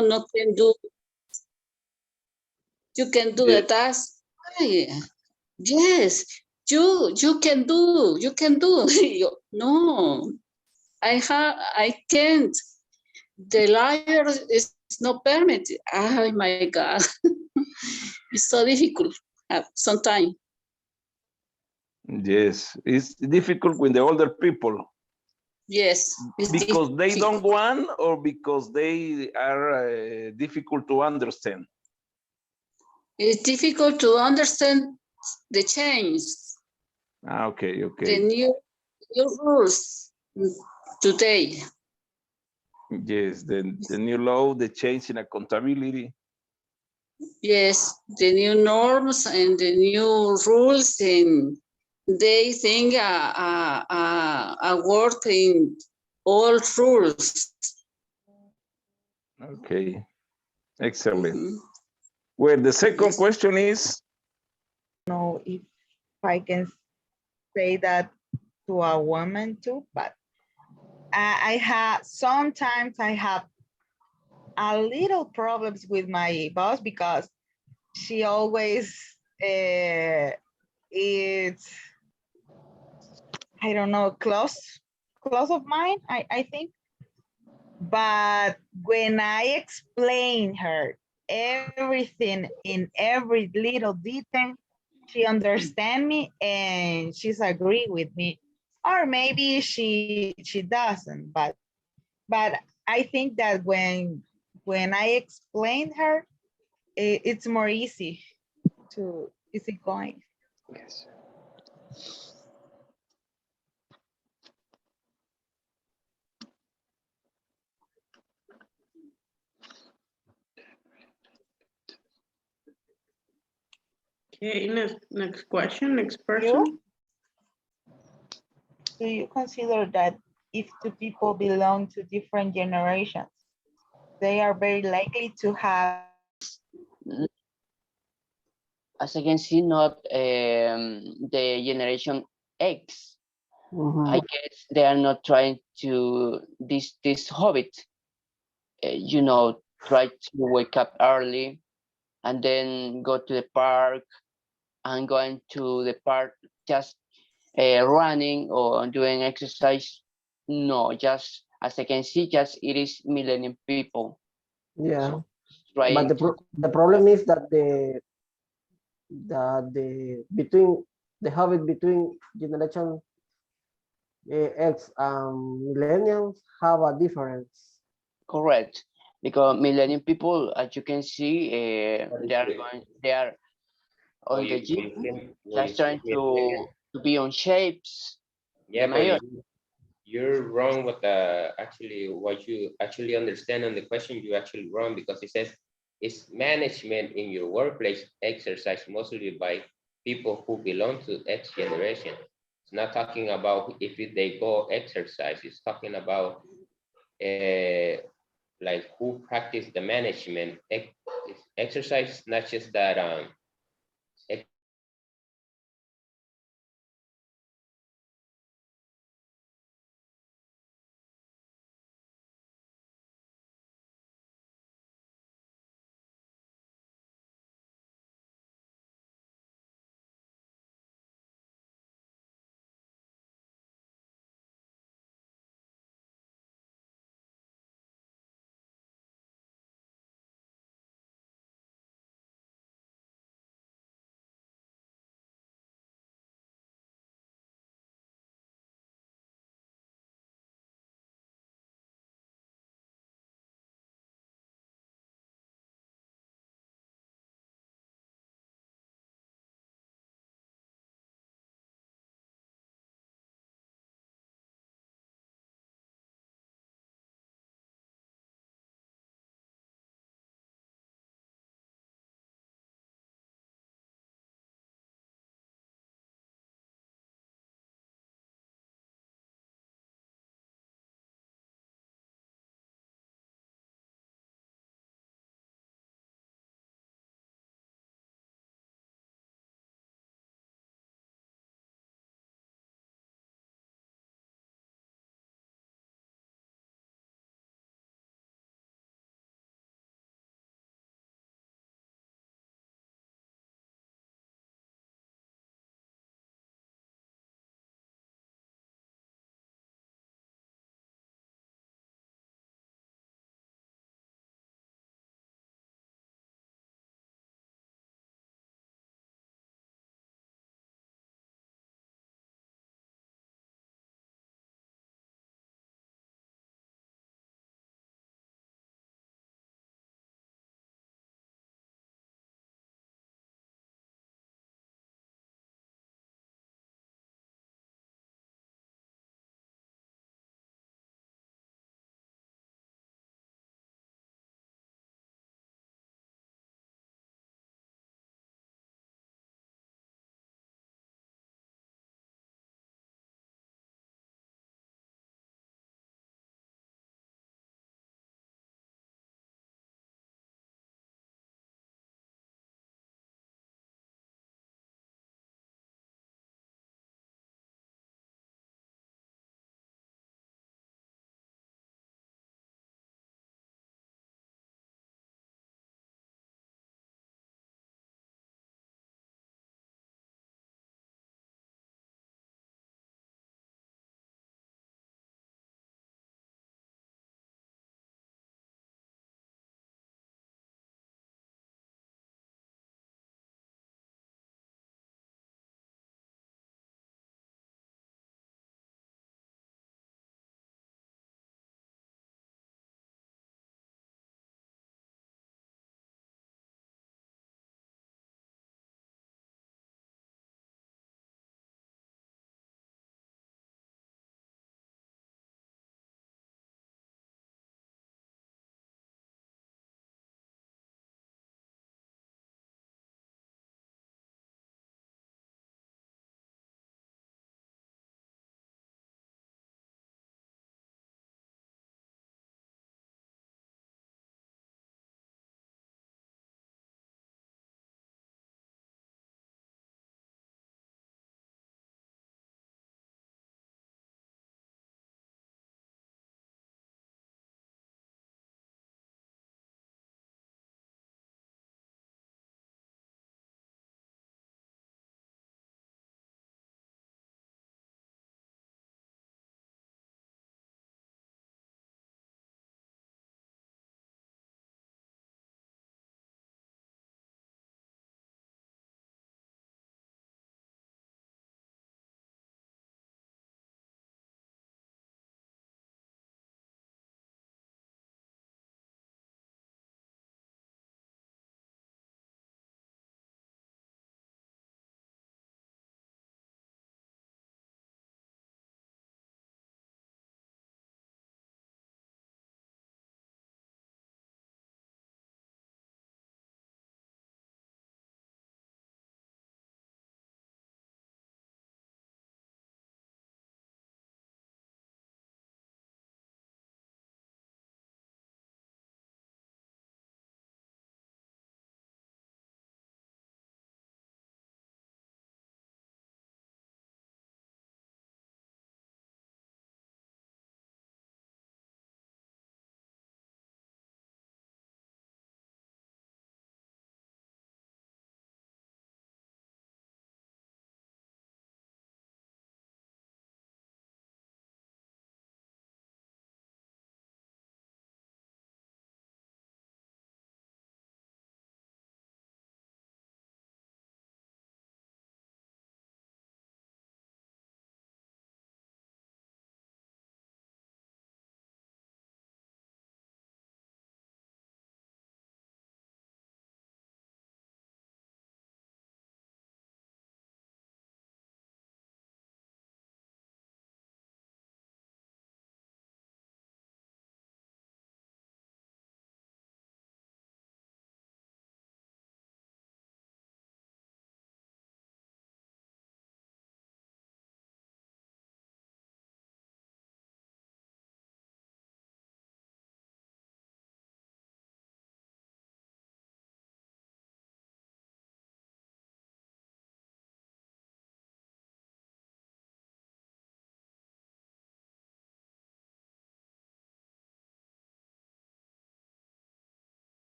no can do. You can do the task. Yes, you can do. No, I can't. The liar is not permitted. Oh my God. It's so difficult sometimes. Yes, it's difficult with the older people. Yes. Because they don't want or because they are difficult to understand? It's difficult to understand the change, Okay, the okay. new rules today. Yes, the new law, the change in accountability. Yes, the new norms and the new rules, and they think work in all rules. Okay, excellent. Well, the second question is? Know if I can say that to a woman too, but sometimes I have a little problems with my boss because she always is, I don't know, close of mine, I think. But when I explain her everything in every little detail, she understand me and she's agree with me. Or maybe she doesn't, but I think that when I explain her, it's more easy going. Yes. Okay, next question, next person. Do you consider that if two people belong to different generations, they are very likely to have? As I can see, not the generation X. I guess they are not trying to this habit, you know, try to wake up early and then go to the park and going to the park just running or doing exercise. No, just as I can see, just it is millennium people. Yeah, so, but the problem is that the habit between generation X and millennials have a difference. Correct, because millennium people, as you can see, they are on the gym, just trying to be on shapes. Yeah, but you're wrong with actually what you actually understand on the question. You actually wrong because it says it's management in your workplace exercise mostly by people who belong to X generation. It's not talking about if they go exercise. It's talking about like who practice the management exercise, not just that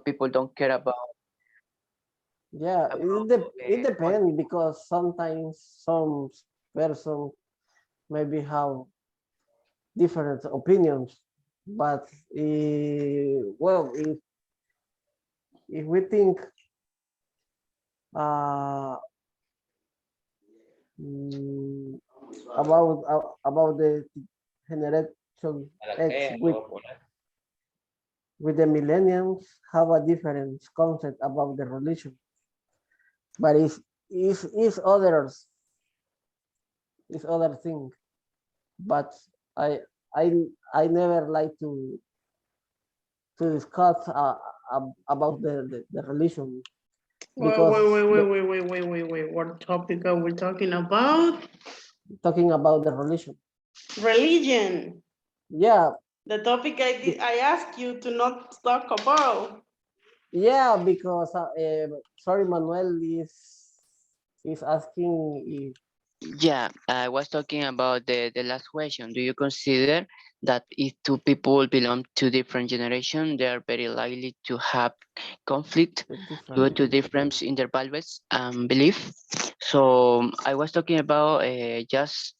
people don't care about. Yeah, it depends because sometimes some person maybe have different opinions, but well, if we think about the generation X with the millennials have a different concept about the religion, but it's others, it's other thing. But I never like to discuss about the religion because Wait. What topic are we talking about? talking about the religion. Religion. Yeah. The topic I asked you to not talk about. Yeah, because sorry, Manuel is asking if. Yeah, I was talking about the last question. Do you consider that if two people belong to different generation, they are very likely to have conflict due to difference in their values and belief? So I was talking about just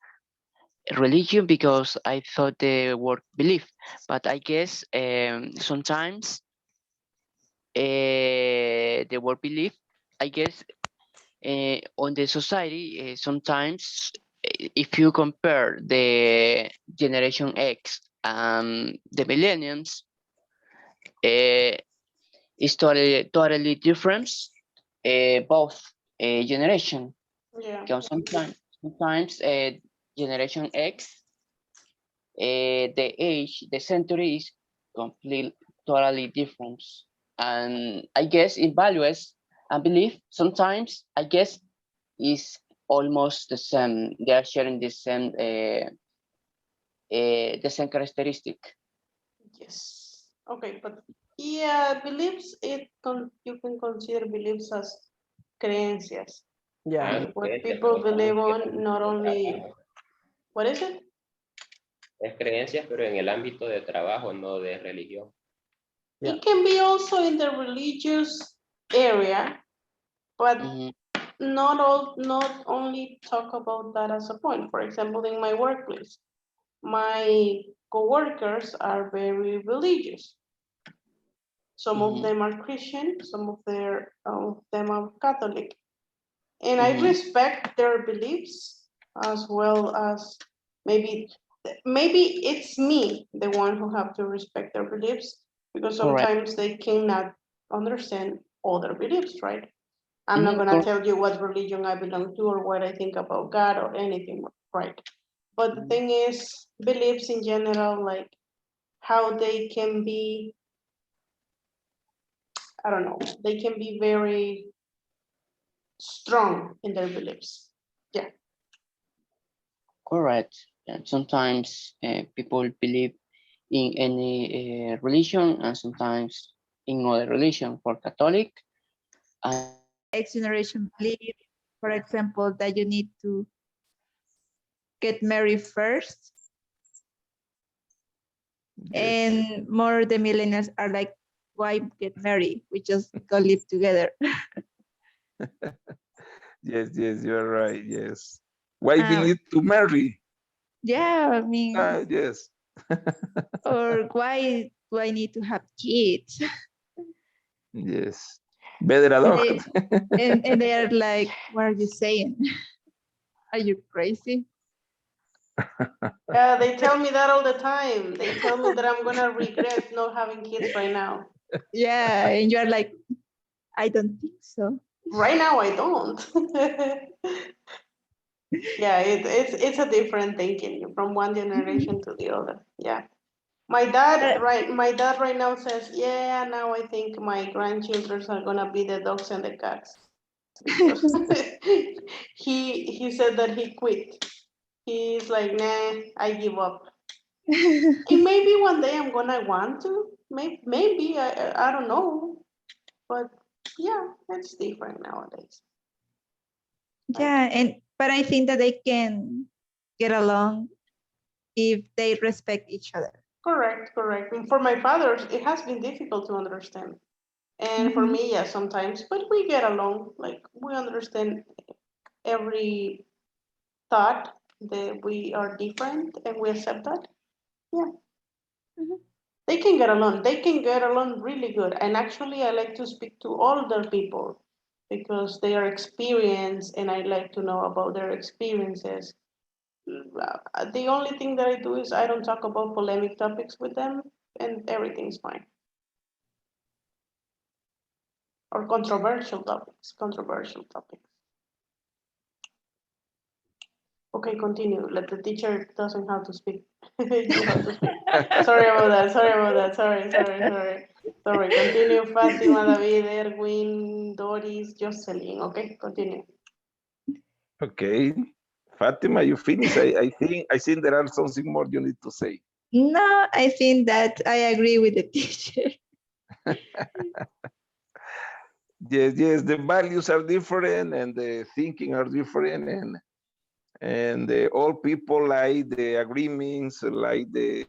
religion because I thought the word belief, but I guess sometimes the word belief, I guess on the society, sometimes if you compare the generation X and the millennials, it's totally different, both generation. Yeah. Because sometimes generation X, the age, the century is completely totally different. And I guess in values and belief, sometimes I guess is almost the same. They are sharing the same characteristic. Yes. Okay, but yeah, beliefs, you can consider beliefs as creencias. Yeah. What people believe on, not only, what is it? Es creencias, pero en el ámbito de trabajo, no de religión. It can be also in the religious area, but not only talk about that as a point. For example, in my workplace, my coworkers are very religious. Some of them are Christian, some of them are Catholic. And I respect their beliefs as well as maybe it's me, the one who have to respect their beliefs, because sometimes they cannot understand other beliefs, right? I'm not gonna tell you what religion I belong to or what I think about God or anything, right? But the thing is, beliefs in general, like how they can be, I don't know, they can be very strong in their beliefs. Yeah. Correct. And sometimes people believe in any religion and sometimes in other religion. For Catholic, X generation believe, for example, that you need to get married first. And more the millennials are like, why get married? We just go live together. Yes, you're right. Yes. Why we need to marry? Yeah, I mean. Yes. Or why do I need to have kids? Yes. Better adopt. And they are like, what are you saying? Are you crazy? Yeah, they tell me that all the time. They tell me that I'm gonna regret not having kids right now. Yeah, and you're like, I don't think so. Right now, I don't. Yeah, it's a different thinking from one generation to the other. Yeah. My dad right now says, yeah, now I think my grandchildren are gonna be the dogs and the cats. Because he said that he quit. He's like, nah, I give up. And maybe one day I'm gonna want to. Maybe I don't know. But yeah, it's different nowadays. Yeah, but I think that they can get along if they respect each other. Correct. And for my fathers, it has been difficult to understand. And for me, yeah, sometimes, but we get along, like we understand every thought that we are different and we accept that. Yeah. They can get along. They can get along really good. And actually, I like to speak to older people because they are experienced and I like to know about their experiences. The only thing that I do is I don't talk about polemic topics with them and everything's fine. Or controversial topics, Okay, continue. Let the teacher doesn't have to speak. You have to speak. Sorry about that. Sorry. Continue, Fatima, David, Erwin, Doris, Jocelyn. Okay, continue. Okay. Fatima, you finish. I think there are something more you need to say. No, I think that I agree with the teacher. Yes, the values are different and the thinking are different and all people like the agreements, like the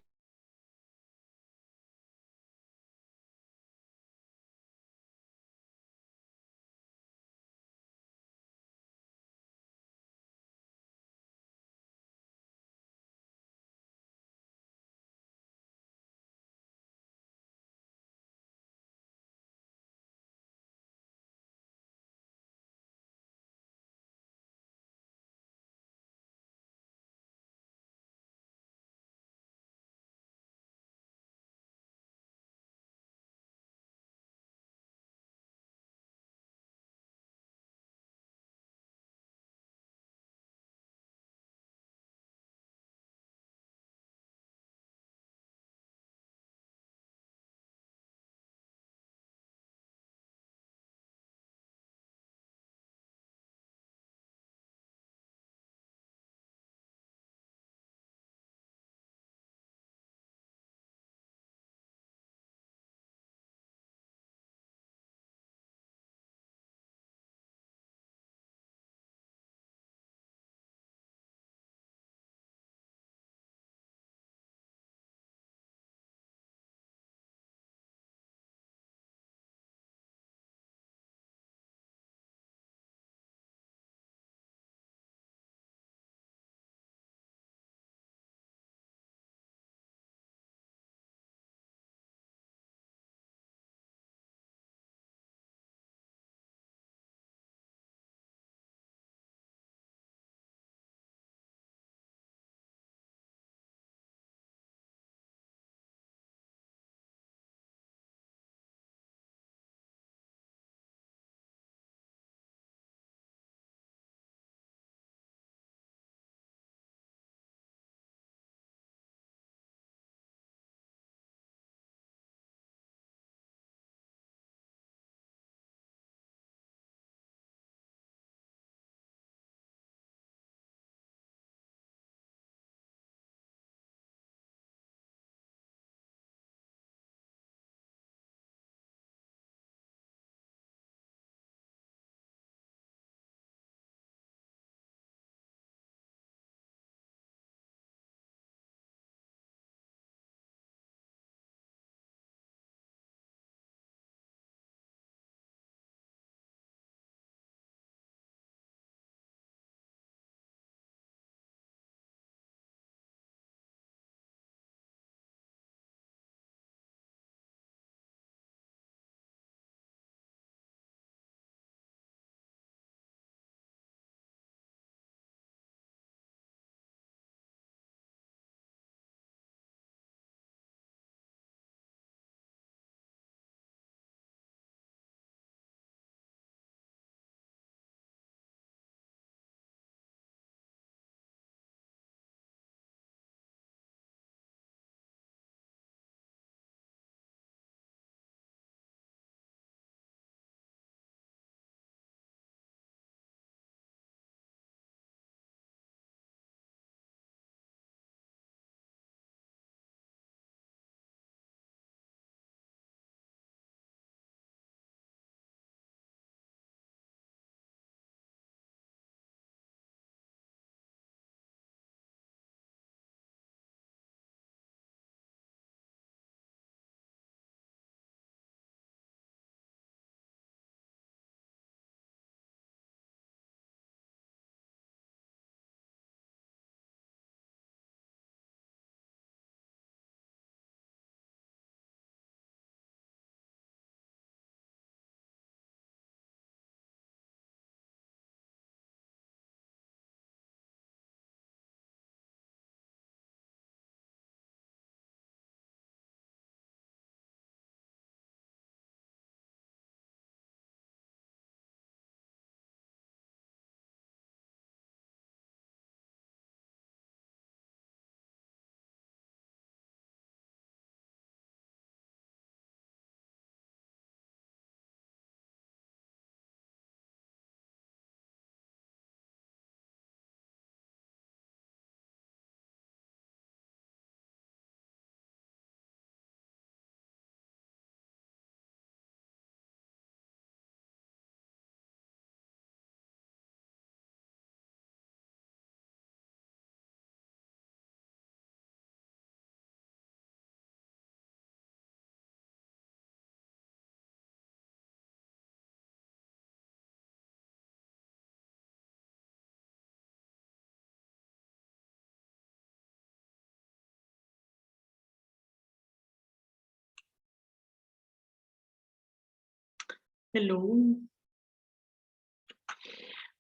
Hello.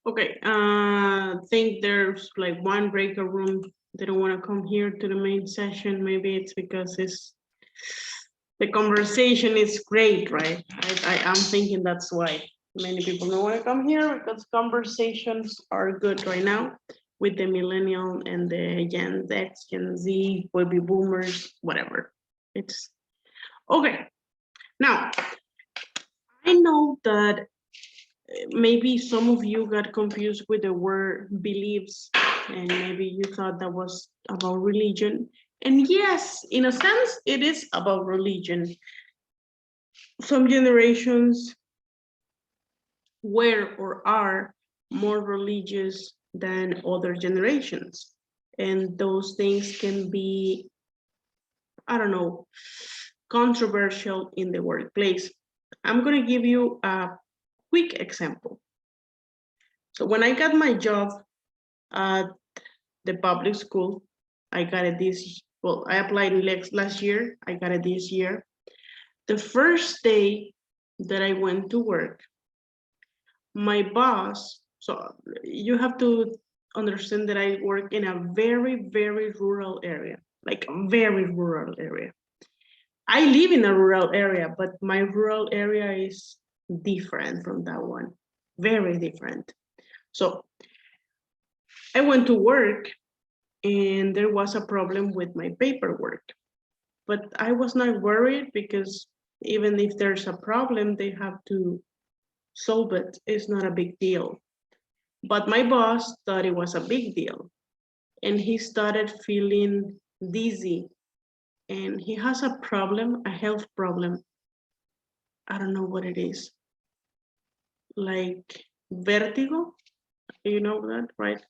Okay, think there's like one breaker room. They don't want to come here to the main session. Maybe it's because the conversation is great, right? I'm thinking that's why many people don't want to come here, because conversations are good right now with the millennial and the Gen X, Gen Z, baby boomers, whatever. It's okay. Now, I know that maybe some of you got confused with the word beliefs, and maybe you thought that was about religion. And yes, in a sense, it is about religion. Some generations were or are more religious than other generations. And those things can be, I don't know, controversial in the workplace. I'm going to give you a quick example. So when I got my job at the public school, I got it this, well, I applied last year, I got it this year. The first day that I went to work, my boss, so you have to understand that I work in a very, very rural area, like a very rural area. I live in a rural area, but my rural area is different from that one, very different. So I went to work and there was a problem with my paperwork, but I was not worried because even if there's a problem, they have to solve it. It's not a big deal. But my boss thought it was a big deal and he started feeling dizzy and he has a problem, a health problem. I don't know what it is. Like vertigo, you know that, right?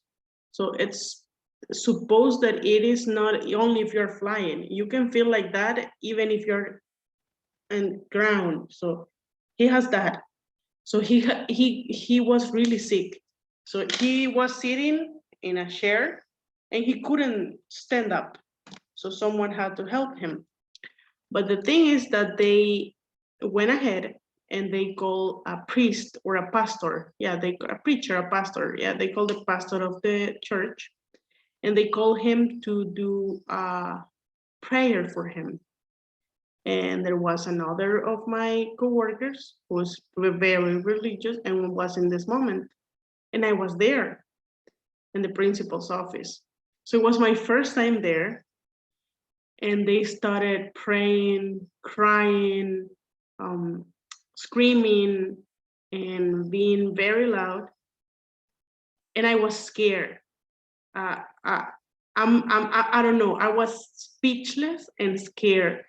So it's supposed that it is not only if you're flying, you can feel like that even if you're on ground. So he has that. So he was really sick. So he was sitting in a chair and he couldn't stand up. So someone had to help him. But the thing is that they went ahead and they called a priest or a pastor. Yeah, a preacher, a pastor. Yeah, they called the pastor of the church and they called him to do a prayer for him. And there was another of my coworkers who was very religious and was in this moment. And I was there in the principal's office. So it was my first time there. And they started praying, crying, screaming, and being very loud. And I was scared. I don't know. I was speechless and scared.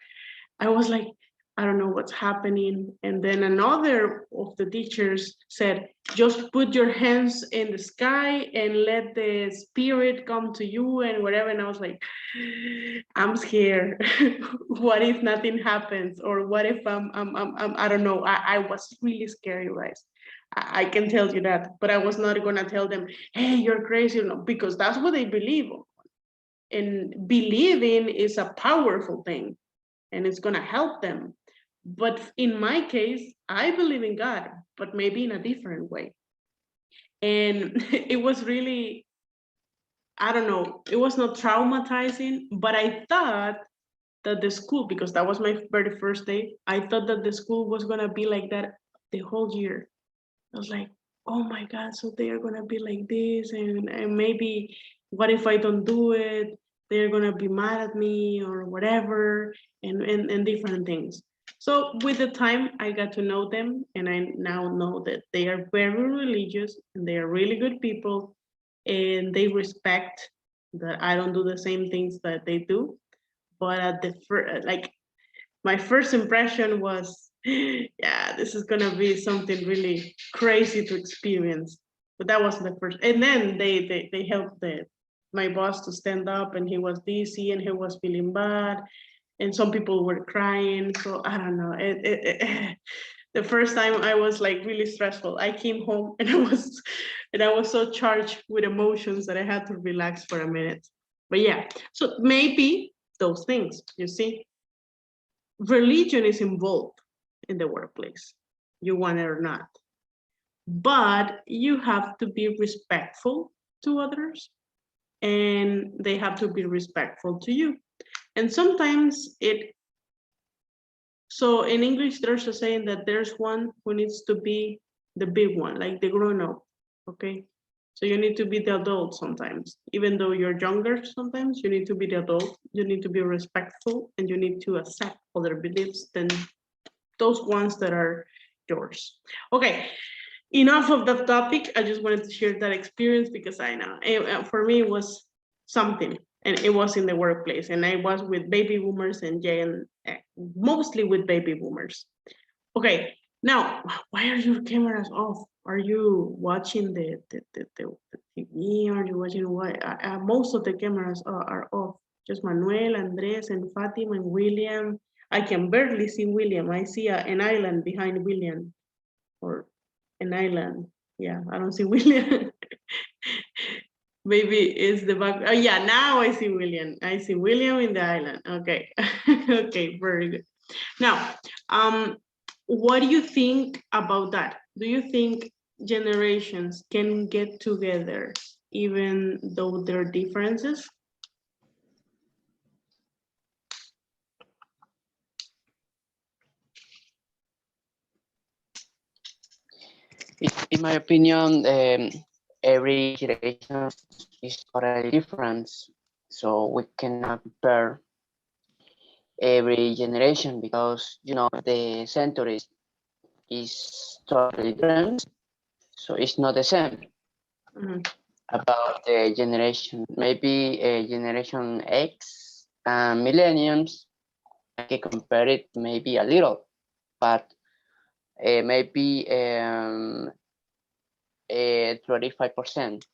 I was like, I don't know what's happening. And then another of the teachers said, just put your hands in the sky and let the spirit come to you and whatever. And I was like, I'm scared. What if nothing happens? Or what if I don't know. I was really scared, you guys. I can tell you that, but I was not gonna tell them, hey, you're crazy, because that's what they believe. And believing is a powerful thing and it's gonna help them. But in my case, I believe in God, but maybe in a different way. And it was really, I don't know, it was not traumatizing, but I thought that the school, because that was my very first day, I thought that the school was gonna be like that the whole year. I was like, oh my God, so they are gonna be like this, and maybe what if I don't do it? They're gonna be mad at me or whatever, and different things. So with the time, I got to know them, and I now know that they are very religious and they are really good people, and they respect that I don't do the same things that they do. But at the like, my first impression was, yeah, this is gonna be something really crazy to experience. But that was the first, and then they helped my boss to stand up, and he was dizzy and he was feeling bad, and some people were crying. So I don't know. The first time I was like really stressful. I came home and I was so charged with emotions that I had to relax for a minute. But yeah, so maybe those things, you see, religion is involved in the workplace. you want it or not. But you have to be respectful to others, and they have to be respectful to you. And sometimes so in English, there's a saying that there's one who needs to be the big one, like the grown-up, okay? So you need to be the adult sometimes. Even though you're younger, sometimes you need to be the adult, you need to be respectful, and you need to accept other beliefs than those ones that are yours. Okay, enough of that topic. I just wanted to share that experience because I know, for me, it was something. And it was in the workplace, and I was with baby boomers and mostly with baby boomers. Okay, now, why are your cameras off? Are you watching the TV? Are you watching what? Most of the cameras are off. Just Manuel, Andres, and Fatima, and William. I can barely see William. I see an island behind William, or an island. Yeah, I don't see William. Maybe it's the back. Oh yeah, now I see William. I see William in the island. Okay. Okay, very good. Now, what do you think about that? Do you think generations can get together even though there are differences? In my opinion, every generation is totally different, so we cannot compare every generation because the centuries is totally different, so it's not the same. About the generation, maybe generation X and millennials, I can compare it maybe a little, but maybe 35%.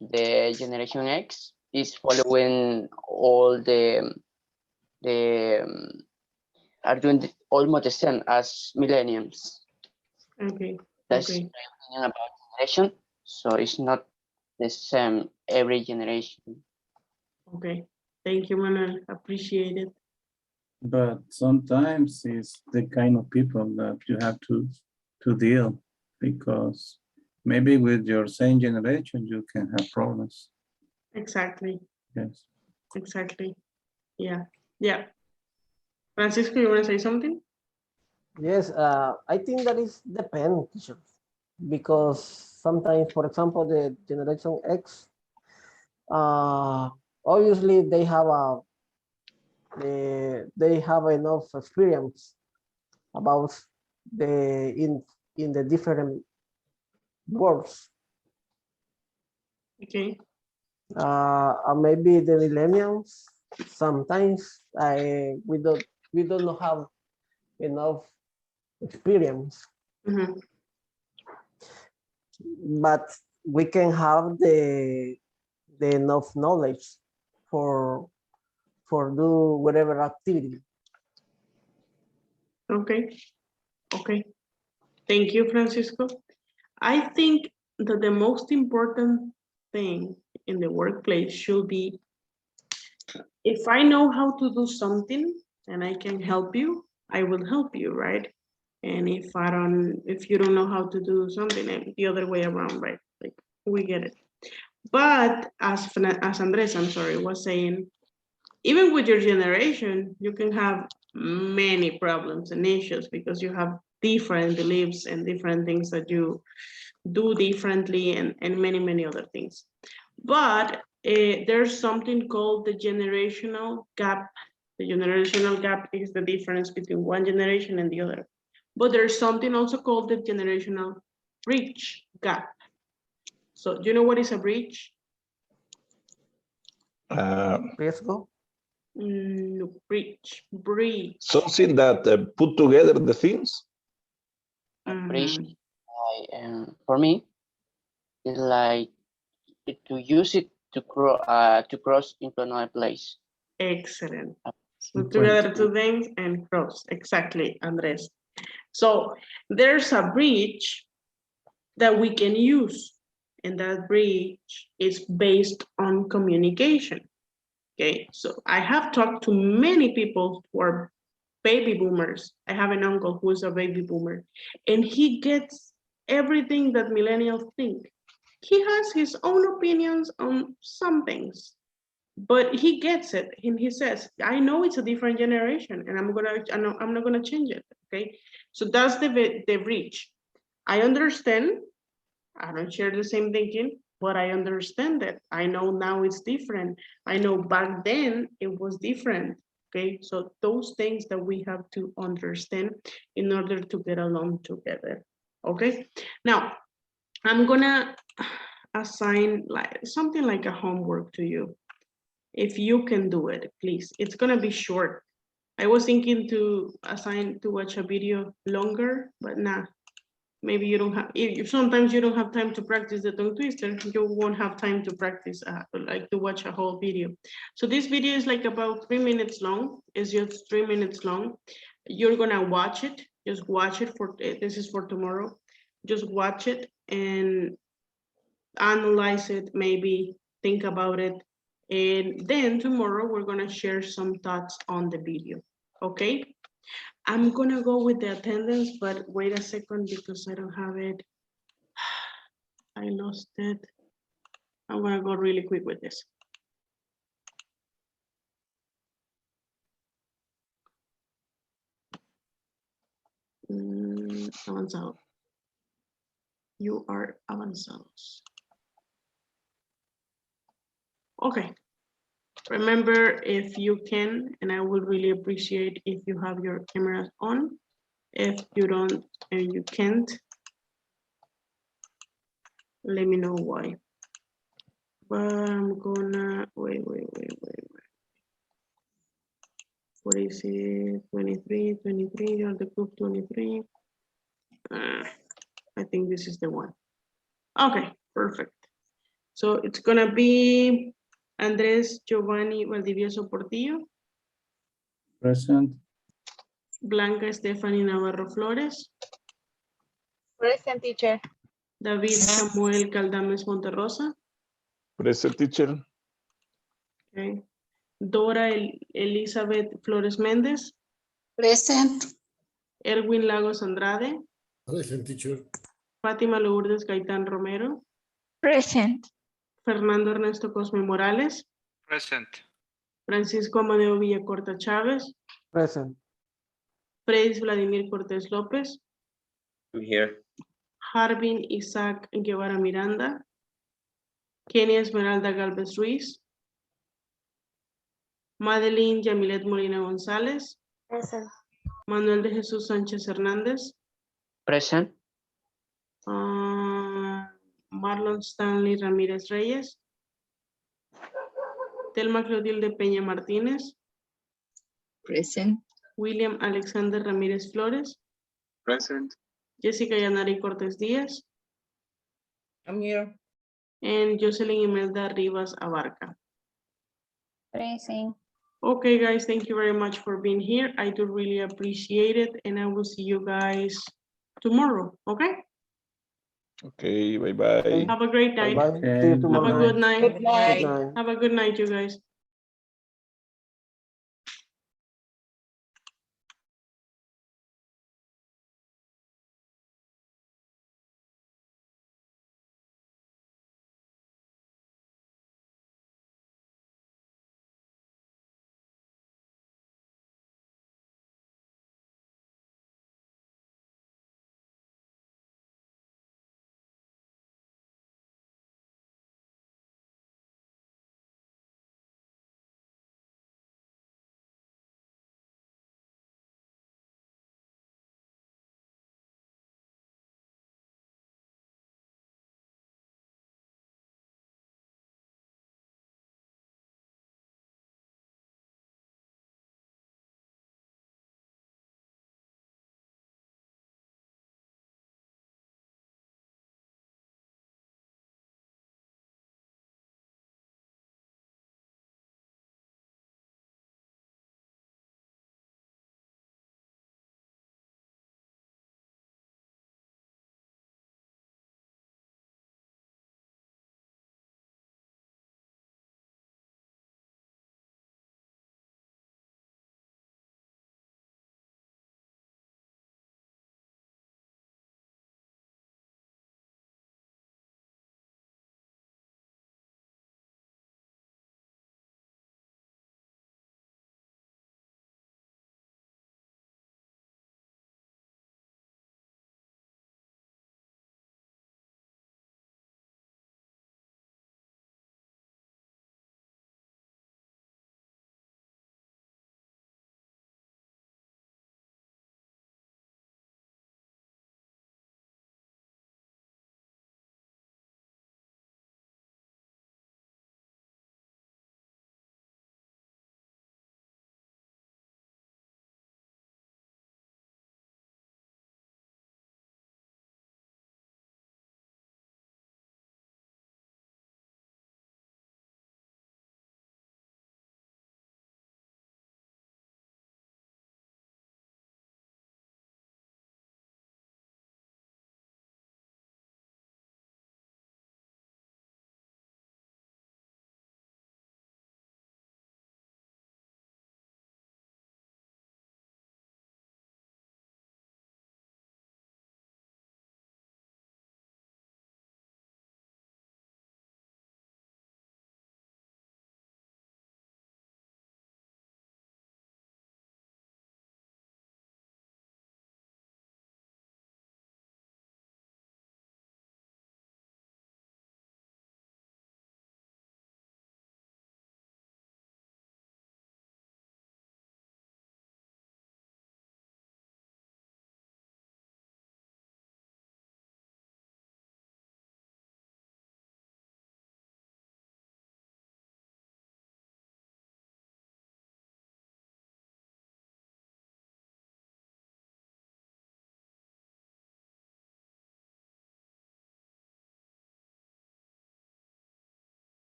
The generation X is following all are doing almost the same as millennials. Okay. That's okay. my opinion about generation. So it's not the same every generation. Okay. Thank you, Manuel. Appreciate it. But sometimes it's the kind of people that you have to deal, because maybe with your same generation you can have problems. Exactly. Yes. Exactly. Yeah. Yeah. Francisco, you want to say something? Yes, I think that is depend, teacher, because sometimes, for example, the generation X, obviously they have enough experience about in the different worlds. Okay. Maybe the millennials, sometimes we don't have enough experience. But we can have the enough knowledge for do whatever activity. Okay. Okay. Thank you, Francisco. I think that the most important thing in the workplace should be, if I know how to do something and I can help you, I will help you, right? And if you don't know how to do something, the other way around, right? Like, we get it. But as Andres, I'm sorry, was saying, even with your generation, you can have many problems and issues because you have different beliefs and different things that you do differently, and many other things. But there's something called the generational gap. The generational gap is the difference between one generation and the other. But there's something also called the generational bridge gap. So do you know what is a bridge? Let's go. No, bridge. Something that put together the things. Bridge, for me, is like to use it to cross into another place. Excellent. Put together two things and cross. Exactly, Andres. So there's a bridge that we can use, and that bridge is based on communication. Okay, so I have talked to many people who are baby boomers. I have an uncle who's a baby boomer, and he gets everything that millennials think. He has his own opinions on some things, but he gets it, and he says, I know it's a different generation, and I'm not gonna change it, okay? So that's the reach. I understand, I don't share the same thinking, but I understand it. I know now it's different. I know back then it was different, okay? So those things that we have to understand in order to get along together, okay? Now, I'm gonna assign like something like a homework to you. If you can do it, please. It's gonna be short. I was thinking to assign to watch a video longer, but nah. Maybe you don't have, if sometimes you don't have time to practice the tongue twister, you won't have time to practice, like to watch a whole video. So this video is like about 3 minutes long. It's just 3 minutes long. You're gonna watch it, just watch it for, this is for tomorrow. Just watch it and analyze it, maybe think about it. And then tomorrow we're gonna share some thoughts on the video, okay? I'm gonna go with the attendance, but wait a second because I don't have it. I lost it. I'm gonna go really quick with this. Avanzado. You are avanzados. Okay. Remember, if you can, and I would really appreciate if you have your cameras on. If you don't and you can't, let me know why. But I'm gonna, wait. What is it? 23, you're the group 23. I think this is the one. Okay, perfect. So it's gonna be Andrés Giovanni Valdivieso Portillo. Present. Blanca Stephanie Navarro Flores. Present, teacher. David Samuel Caldames Monterrosa. Present, teacher. Okay. Dora Elizabeth Flores Méndez. Present. Erwin Lagos Andrade. Present, teacher. Fátima Lourdes Gaitán Romero. Present. Fernando Ernesto Cosme Morales. Present. Francisco Amadeo Villacorta Chávez. Present. Fredis Vladimir Cortés López. I'm here. Harbin Isaac Guevara Miranda. Kenia Esmeralda Galvez Ruiz. Madeline Yamilet Molina González. Present. Manuel de Jesús Sánchez Hernández. Present. Marlon Stanley Ramírez Reyes. Telma Clotilde Peña Martínez. Present. William Alexander Ramírez Flores. Present. Jessica Yanari Cortés Díaz. I'm here. And Jocelyn Imelda Rivas Abarca. Present. Okay, guys, thank you very much for being here. I do really appreciate it, and I will see you guys tomorrow, okay? Okay, bye-bye. Have a great night. Bye-bye. See you Okay, tomorrow. Have a good night. Good night. Good night. Have a good night, you guys.